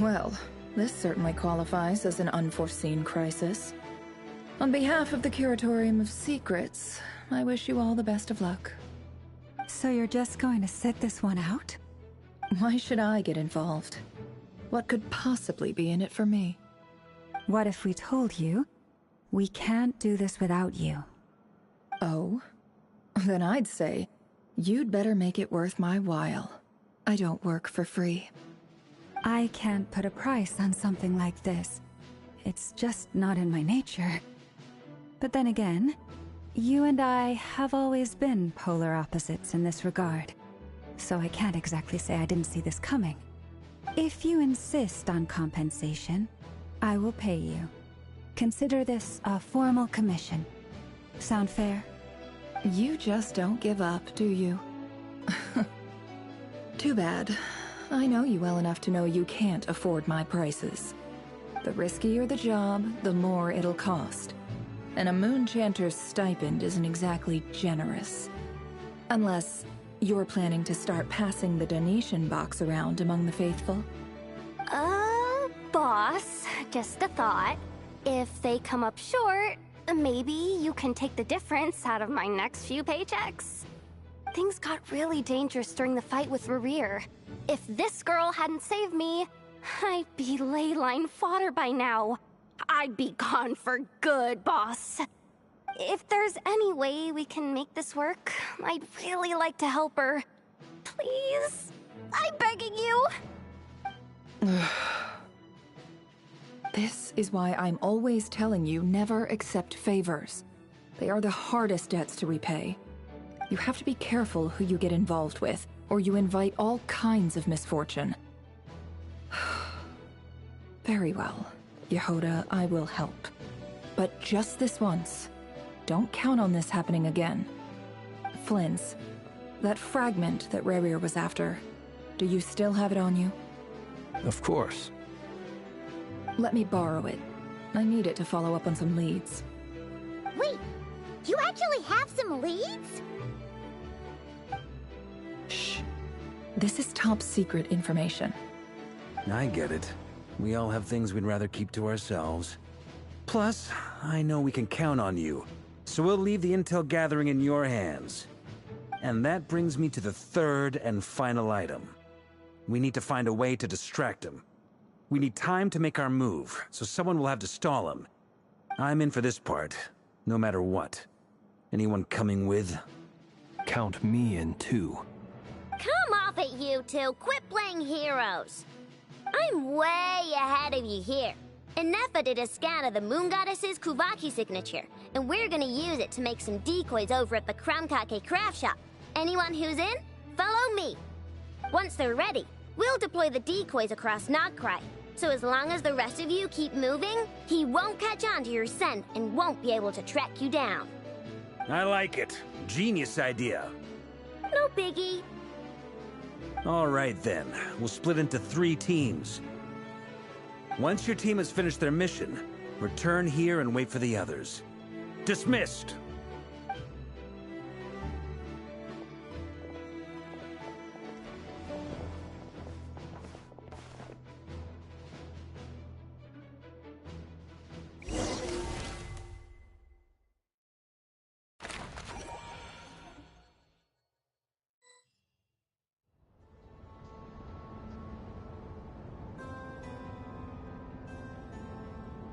Well, this certainly qualifies as an unforeseen crisis. On behalf of the Curatorium of Secrets, I wish you all the best of luck. So you're just going to sit this one out? Why should I get involved? What could possibly be in it for me? What if we told you we can't do this without you? Oh? Then I'd say, you'd better make it worth my while. I don't work for free. I can't put a price on something like this. It's just not in my nature. But then again, You and I have always been polar opposites in this regard, so I can't exactly say I didn't see this coming. If you insist on compensation, I will pay you. Consider this a formal commission. Sound fair? You just don't give up, do you? Too bad. I know you well enough to know you can't afford my prices. The riskier the job, the more it'll cost. And a moon chanter's stipend isn't exactly generous. Unless you're planning to start passing the donation box around among the faithful. Boss, just a thought. If they come up short, maybe you can take the difference out of my next few paychecks. Things got really dangerous during the fight with Rerir. If this girl hadn't saved me, I'd be ley line fodder by now. I'd be gone for good, boss. If there's any way we can make this work, I'd really like to help her. Please? I'm begging you. This is why I'm always telling you never accept favors. They are the hardest debts to repay. You have to be careful who you get involved with, or you invite all kinds of misfortune. Very well, Yehoda, I will help. But just this once. Don't count on this happening again. Flynn's, that fragment that Rerir was after, do you still have it on you? Of course. Let me borrow it. I need it to follow up on some leads. Wait, you actually have some leads? Shh. This is top secret information. I get it. We all have things we'd rather keep to ourselves. Plus, I know we can count on you, so we'll leave the intel gathering in your hands. And that brings me to the third and final item. We need to find a way to distract him. We need time to make our move, so someone will have to stall him. I'm in for this part, no matter what. Anyone coming with? Count me in too. Come off it, you two. Quit playing heroes. I'm way ahead of you here. Nefa did a scan of the moon goddess's Kuvaki signature, and we're gonna use it to make some decoys over at the Kramkake craft shop. Anyone who's in, follow me. Once they're ready, we'll deploy the decoys across Nagcry. So as long as the rest of you keep moving, he won't catch on to your scent and won't be able to track you down. I like it. Genius idea. No biggie. All right then, we'll split into 3 teams. Once your team has finished their mission, return here and wait for the others. Dismissed!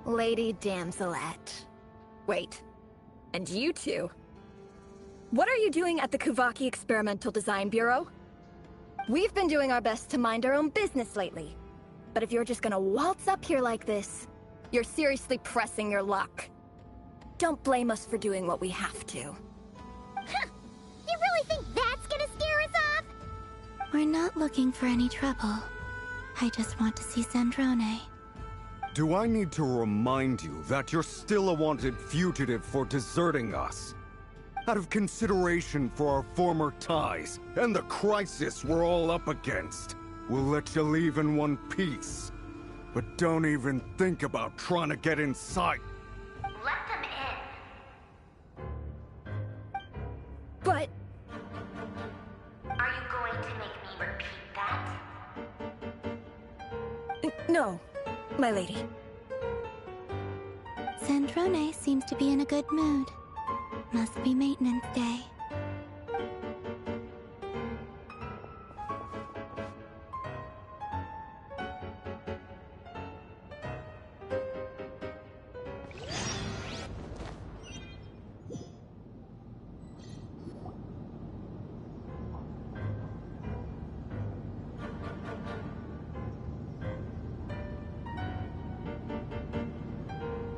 Lady Damselette. Wait, and you two? What are you doing at the Kuvaki Experimental Design Bureau? We've been doing our best to mind our own business lately. But if you're just gonna waltz up here like this, you're seriously pressing your luck. Don't blame us for doing what we have to. Huh. You really think that's gonna scare us off? We're not looking for any trouble. I just want to see Zandrone. Do I need to remind you that you're still a wanted fugitive for deserting us? Out of consideration for our former ties and the crisis we're all up against, we'll let you leave in one piece. But don't even think about trying to get inside. Let them in. But... Are you going to make me repeat that? No, my lady. Zandrone seems to be in a good mood. Must be maintenance day.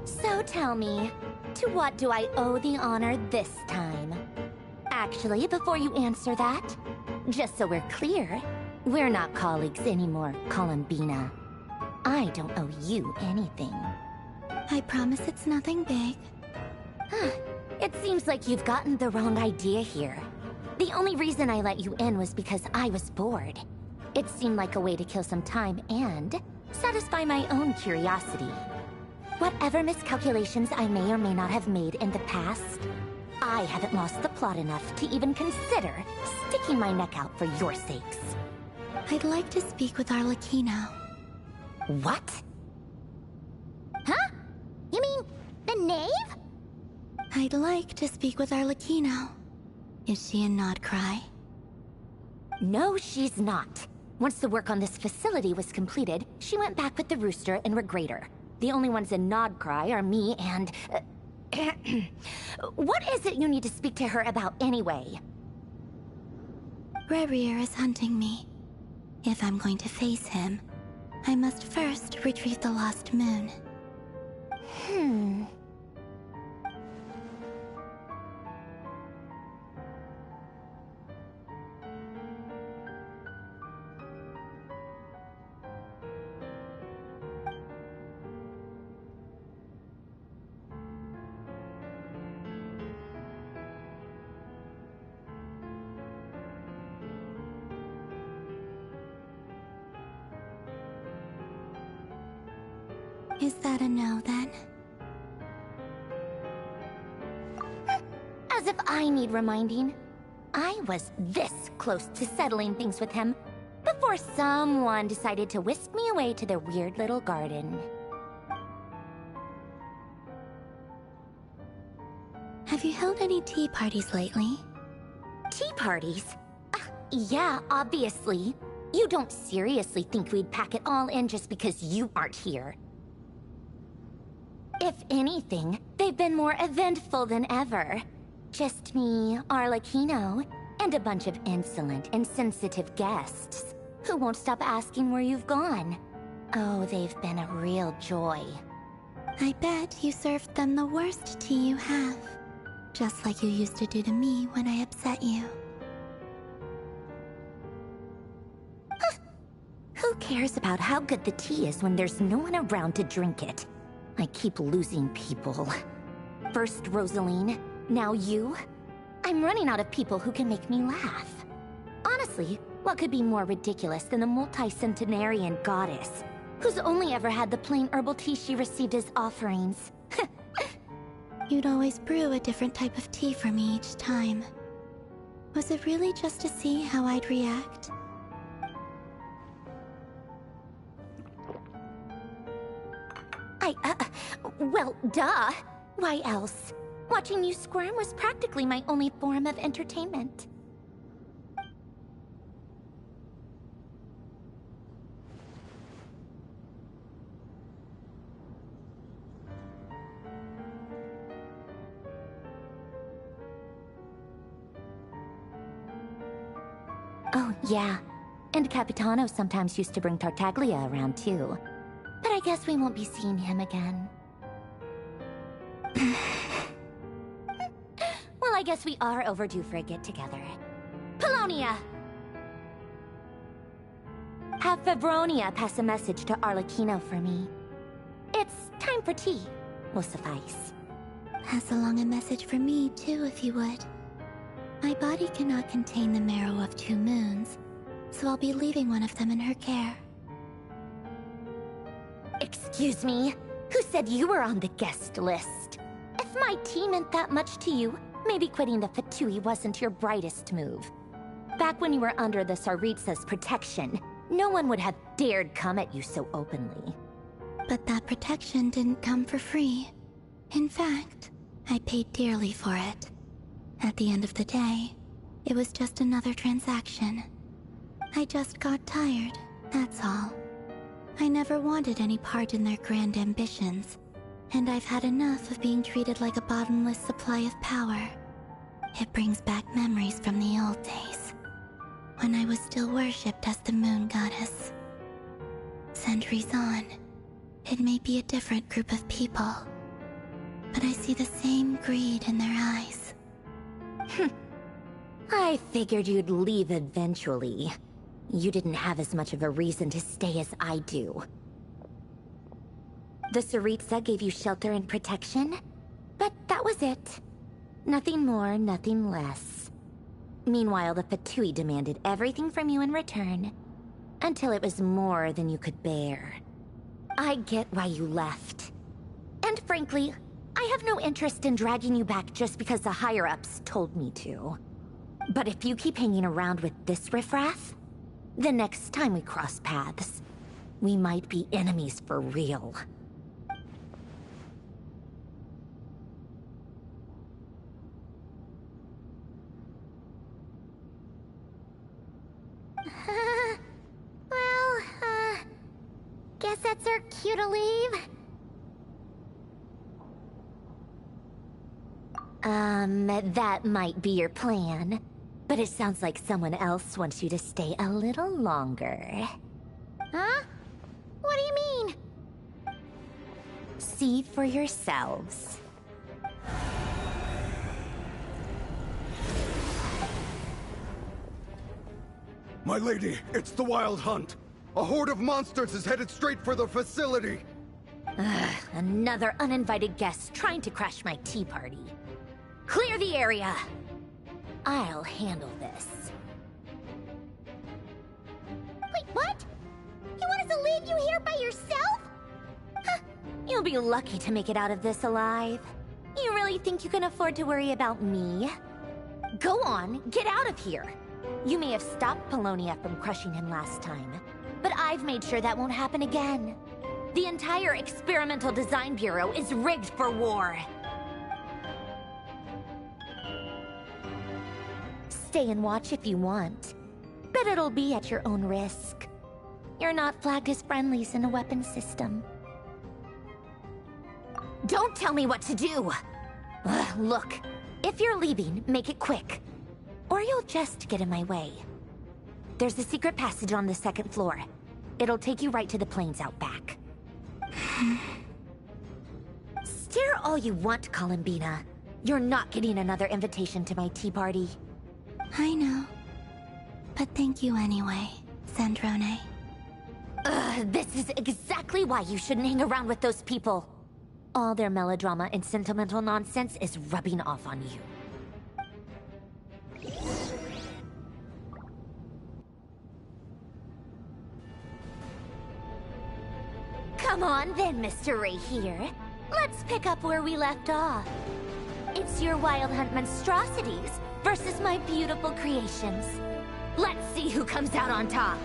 So tell me, To what do I owe the honor this time? Actually, before you answer that, just so we're clear, we're not colleagues anymore, Columbina. I don't owe you anything. I promise it's nothing big. It seems like you've gotten the wrong idea here. The only reason I let you in was because I was bored. It seemed like a way to kill some time and satisfy my own curiosity. Whatever miscalculations I may or may not have made in the past, I haven't lost the plot enough to even consider sticking my neck out for your sakes. I'd like to speak with Arlecchino. What? Huh? You mean the knave? I'd like to speak with Arlecchino. Is she in Nodcry? No, she's not. Once the work on this facility was completed, she went back with the rooster and Regrator. The only ones in Nodcry are me and... What is it you need to speak to her about anyway? Rerir is hunting me. If I'm going to face him, I must first retrieve the lost moon. Is that a no, then? As if I need reminding. I was this close to settling things with him before someone decided to whisk me away to their weird little garden. Have you held any tea parties lately? Tea parties? Yeah, obviously. You don't seriously think we'd pack it all in just because you aren't here. If anything, they've been more eventful than ever. Just me, Arlecchino, and a bunch of insolent, insensitive guests who won't stop asking where you've gone. Oh, they've been a real joy. I bet you served them the worst tea you have. Just like you used to do to me when I upset you. Who cares about how good the tea is when there's no one around to drink it? I keep losing people. First Rosaline, now you. I'm running out of people who can make me laugh. Honestly, what could be more ridiculous than the multi-centenarian goddess, who's only ever had the plain herbal tea she received as offerings? You'd always brew a different type of tea for me each time. Was it really just to see how I'd react? Well, duh. Why else? Watching you squirm was practically my only form of entertainment. Oh, yeah. And Capitano sometimes used to bring Tartaglia around, too. But I guess we won't be seeing him again. Well, I guess we are overdue for a get-together. Polonia! Have Fevronia pass a message to Arlecchino for me. It's time for tea. Will suffice. Pass along a message for me, too, if you would. My body cannot contain the marrow of 2 moons, so I'll be leaving one of them in her care. Excuse me? Who said you were on the guest list? If my tea meant that much to you, maybe quitting the Fatui wasn't your brightest move. Back when you were under the Tsaritsa's protection, no one would have dared come at you so openly. But that protection didn't come for free. In fact, I paid dearly for it. At the end of the day, it was just another transaction. I just got tired, that's all. I never wanted any part in their grand ambitions, and I've had enough of being treated like a bottomless supply of power. It brings back memories from the old days, when I was still worshipped as the moon goddess. Centuries on, it may be a different group of people, but I see the same greed in their eyes. I figured you'd leave eventually. You didn't have as much of a reason to stay as I do. The Tsaritsa gave you shelter and protection, but that was it. Nothing more, nothing less. Meanwhile, the Fatui demanded everything from you in return, until it was more than you could bear. I get why you left. And frankly, I have no interest in dragging you back just because the higher-ups told me to. But if you keep hanging around with this riffraff, the next time we cross paths, we might be enemies for real. Guess that's our cue to leave. That might be your plan. But it sounds like someone else wants you to stay a little longer. Huh? What do you mean? See for yourselves. My lady, it's the Wild Hunt. A horde of monsters is headed straight for the facility. Another uninvited guest trying to crash my tea party. Clear the area. I'll handle this. Wait, what? You want us to leave you here by yourself? Huh. You'll be lucky to make it out of this alive. You really think you can afford to worry about me? Go on, get out of here. You may have stopped Polonia from crushing him last time, but I've made sure that won't happen again. The entire Experimental Design Bureau is rigged for war. Stay and watch if you want, but it'll be at your own risk. You're not flagged as friendlies in a weapons system. Don't tell me what to do! Look, if you're leaving, make it quick. Or you'll just get in my way. There's a secret passage on the second floor. It'll take you right to the plains out back. Stare all you want, Columbina. You're not getting another invitation to my tea party. I know. But thank you anyway, Zandrone. This is exactly why you shouldn't hang around with those people. All their melodrama and sentimental nonsense is rubbing off on you. Come on then, Mr. Ray here. Let's pick up where we left off. It's your Wild Hunt monstrosities versus my beautiful creations. Let's see who comes out on top.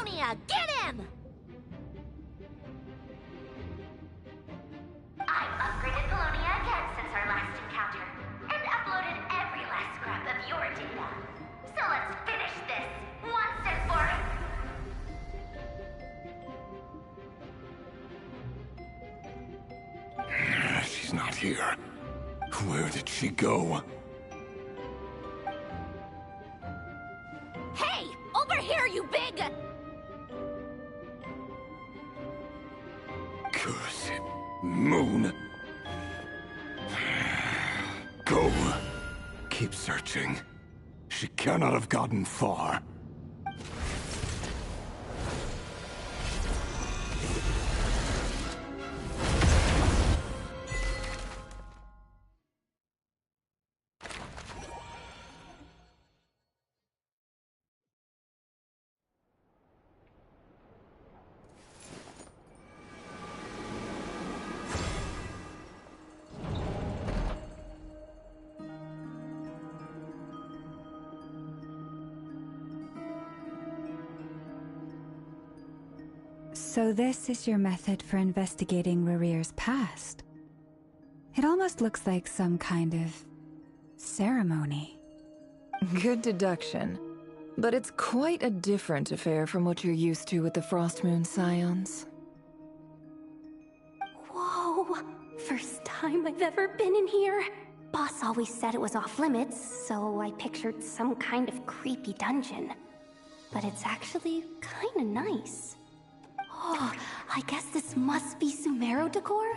Apollonia! Get him! I've upgraded Apollonia again since our last encounter, and uploaded every last scrap of your data. So let's finish this, once and for all. She's not here. Where did she go? Hey! Over here, you big... Cursed moon. Go. Keep searching. She cannot have gotten far. So this is your method for investigating Rarir's past. It almost looks like some kind of ceremony. Good deduction. But it's quite a different affair from what you're used to with the Frostmoon Scions. Whoa! First time I've ever been in here. Boss always said it was off limits, so I pictured some kind of creepy dungeon. But it's actually kinda nice. Oh, I guess this must be Sumeru decor?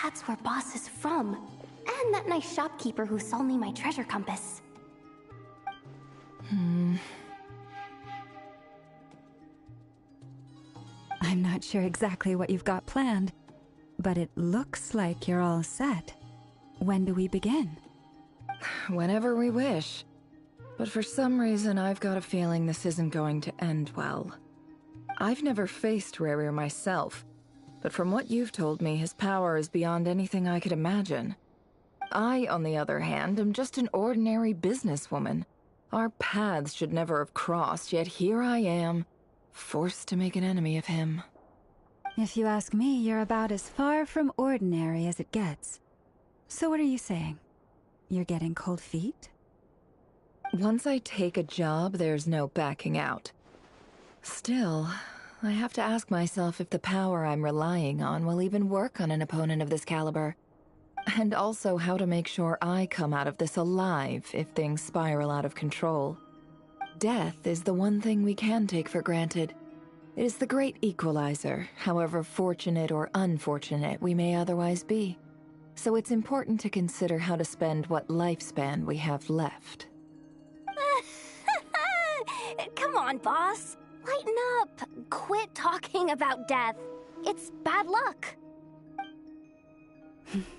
That's where Boss is from. And that nice shopkeeper who sold me my treasure compass. I'm not sure exactly what you've got planned, but it looks like you're all set. When do we begin? Whenever we wish. But for some reason, I've got a feeling this isn't going to end well. I've never faced Rarir myself, but from what you've told me, his power is beyond anything I could imagine. I, on the other hand, am just an ordinary businesswoman. Our paths should never have crossed, yet here I am, forced to make an enemy of him. If you ask me, you're about as far from ordinary as it gets. So what are you saying? You're getting cold feet? Once I take a job, there's no backing out. Still, I have to ask myself if the power I'm relying on will even work on an opponent of this caliber. And also how to make sure I come out of this alive if things spiral out of control. Death is the one thing we can take for granted. It is the great equalizer, however fortunate or unfortunate we may otherwise be. So it's important to consider how to spend what lifespan we have left. Come on, boss. Lighten up. Quit talking about death. It's bad luck.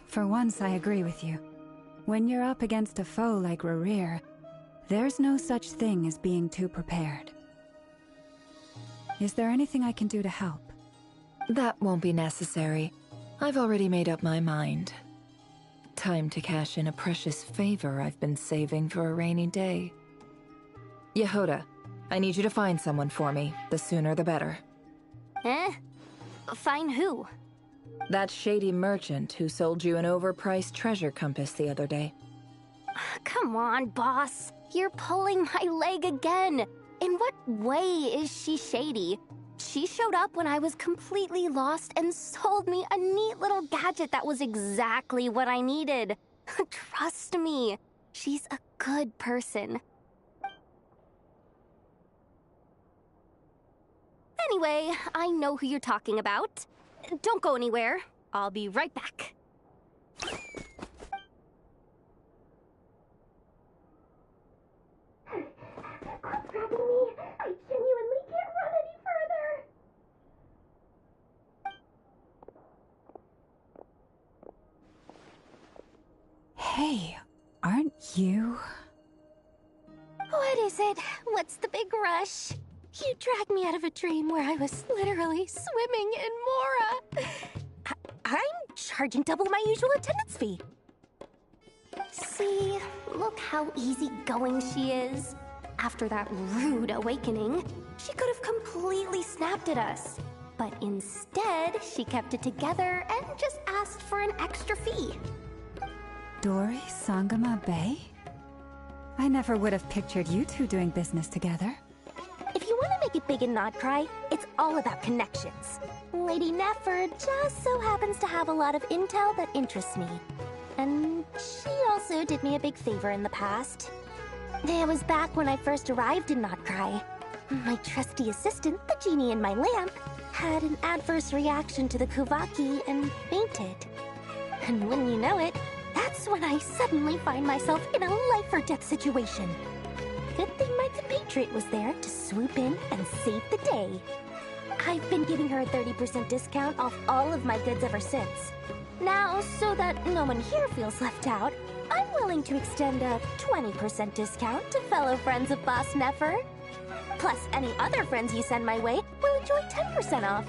For once, I agree with you. When you're up against a foe like Rarir, there's no such thing as being too prepared. Is there anything I can do to help? That won't be necessary. I've already made up my mind. Time to cash in a precious favor I've been saving for a rainy day. Yehoda, I need you to find someone for me. The sooner the better. Find who? That shady merchant who sold you an overpriced treasure compass the other day. Come on, boss. You're pulling my leg again. In what way is she shady? She showed up when I was completely lost and sold me a neat little gadget that was exactly what I needed. Trust me, she's a good person. Anyway, I know who you're talking about. Don't go anywhere. I'll be right back. Quit grabbing me. I genuinely can't run any further. Hey, aren't you? What is it? What's the big rush? You dragged me out of a dream where I was literally swimming in Mora. I'm charging double my usual attendance fee. See, look how easygoing she is. After that rude awakening, She could have completely snapped at us. But instead, she kept it together and just asked for an extra fee. Dori Sangama Bay? I never would have pictured you two doing business together. If you want to make it big in Nodcry, it's all about connections. Lady Nefer just so happens to have a lot of intel that interests me. And she also did me a big favor in the past. It was back when I first arrived in Nodcry. My trusty assistant, the genie in my lamp, had an adverse reaction to the Kuvaki and fainted. And wouldn't you know it, that's when I suddenly find myself in a life-or-death situation. Good thing my compatriot was there to swoop in and save the day. I've been giving her a 30% discount off all of my goods ever since. Now, so that no one here feels left out, I'm willing to extend a 20% discount to fellow friends of Boss Nefer. Plus, any other friends you send my way will enjoy 10% off.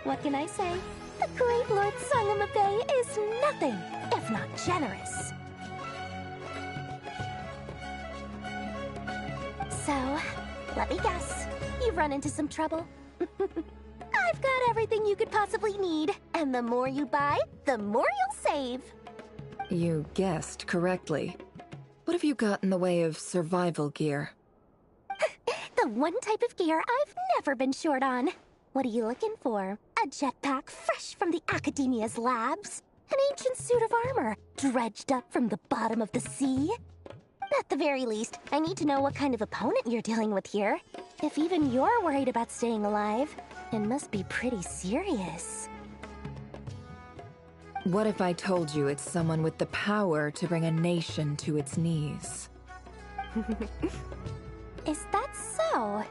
What can I say? The great Lord Sangama Bay is nothing if not generous. So, let me guess. You've run into some trouble? I've got everything you could possibly need. And the more you buy, the more you'll save. You guessed correctly. What have you got in the way of survival gear? The one type of gear I've never been short on. What are you looking for? A jetpack fresh from the Academia's labs? An ancient suit of armor dredged up from the bottom of the sea? At the very least, I need to know what kind of opponent you're dealing with here. If even you're worried about staying alive, it must be pretty serious. What if I told you it's someone with the power to bring a nation to its knees? Is that so?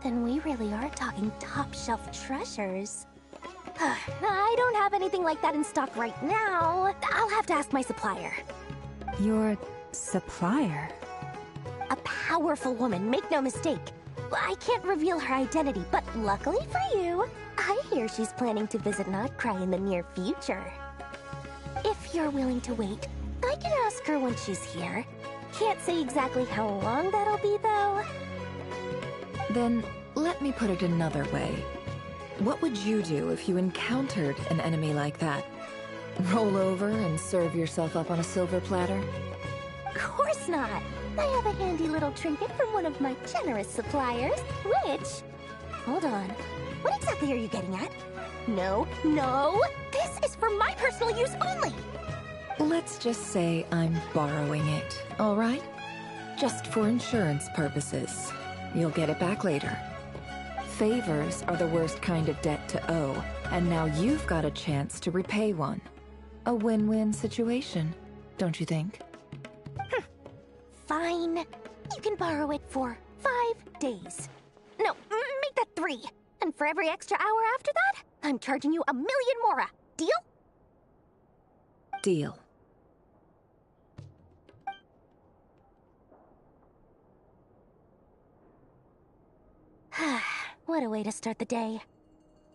Then we really are talking top-shelf treasures. I don't have anything like that in stock right now. I'll have to ask my supplier. Your supplier? A powerful woman, make no mistake. I can't reveal her identity, but luckily for you, I hear she's planning to visit Nodcry in the near future. If you're willing to wait, I can ask her when she's here. Can't say exactly how long that'll be, though. Then, let me put it another way. What would you do if you encountered an enemy like that? Roll over and serve yourself up on a silver platter? Of course not! I have a handy little trinket from one of my generous suppliers, which... Hold on. What exactly are you getting at? No! This is for my personal use only! Let's just say I'm borrowing it, all right? Just for insurance purposes. You'll get it back later. Favors are the worst kind of debt to owe, and now you've got a chance to repay one. A win-win situation, don't you think? Fine. You can borrow it for 5 days. No, make that 3. And for every extra hour after that, I'm charging you 1,000,000 mora. Deal? Deal. What a way to start the day.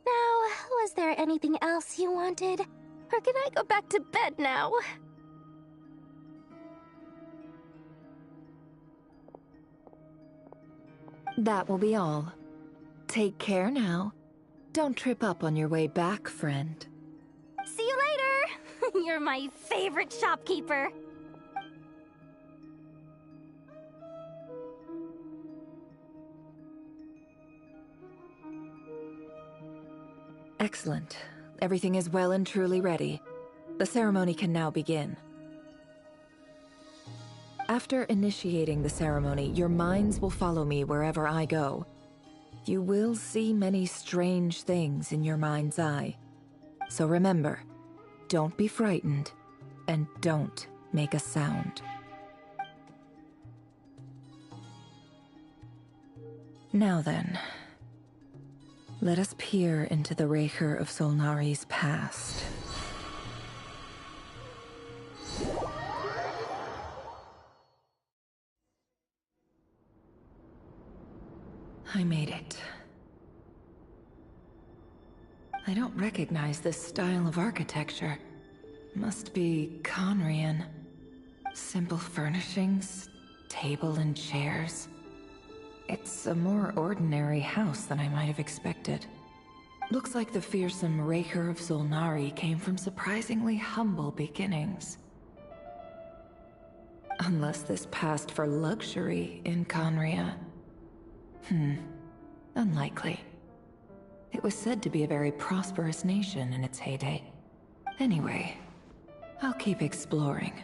Now, was there anything else you wanted? Or can I go back to bed now? That will be all. Take care now. Don't trip up on your way back, friend. See you later! You're my favorite shopkeeper. Excellent. Everything is well and truly ready. The ceremony can now begin. After initiating the ceremony, your minds will follow me wherever I go. You will see many strange things in your mind's eye. So remember, don't be frightened, and don't make a sound. Now then, let us peer into the Raker of Solnari's past. I made it. I don't recognize this style of architecture. Must be Conrian. Simple furnishings, table and chairs. It's a more ordinary house than I might have expected. Looks like the fearsome Raker of Zulnari came from surprisingly humble beginnings. Unless this passed for luxury in Conria. Unlikely. It was said to be a very prosperous nation in its heyday. Anyway, I'll keep exploring.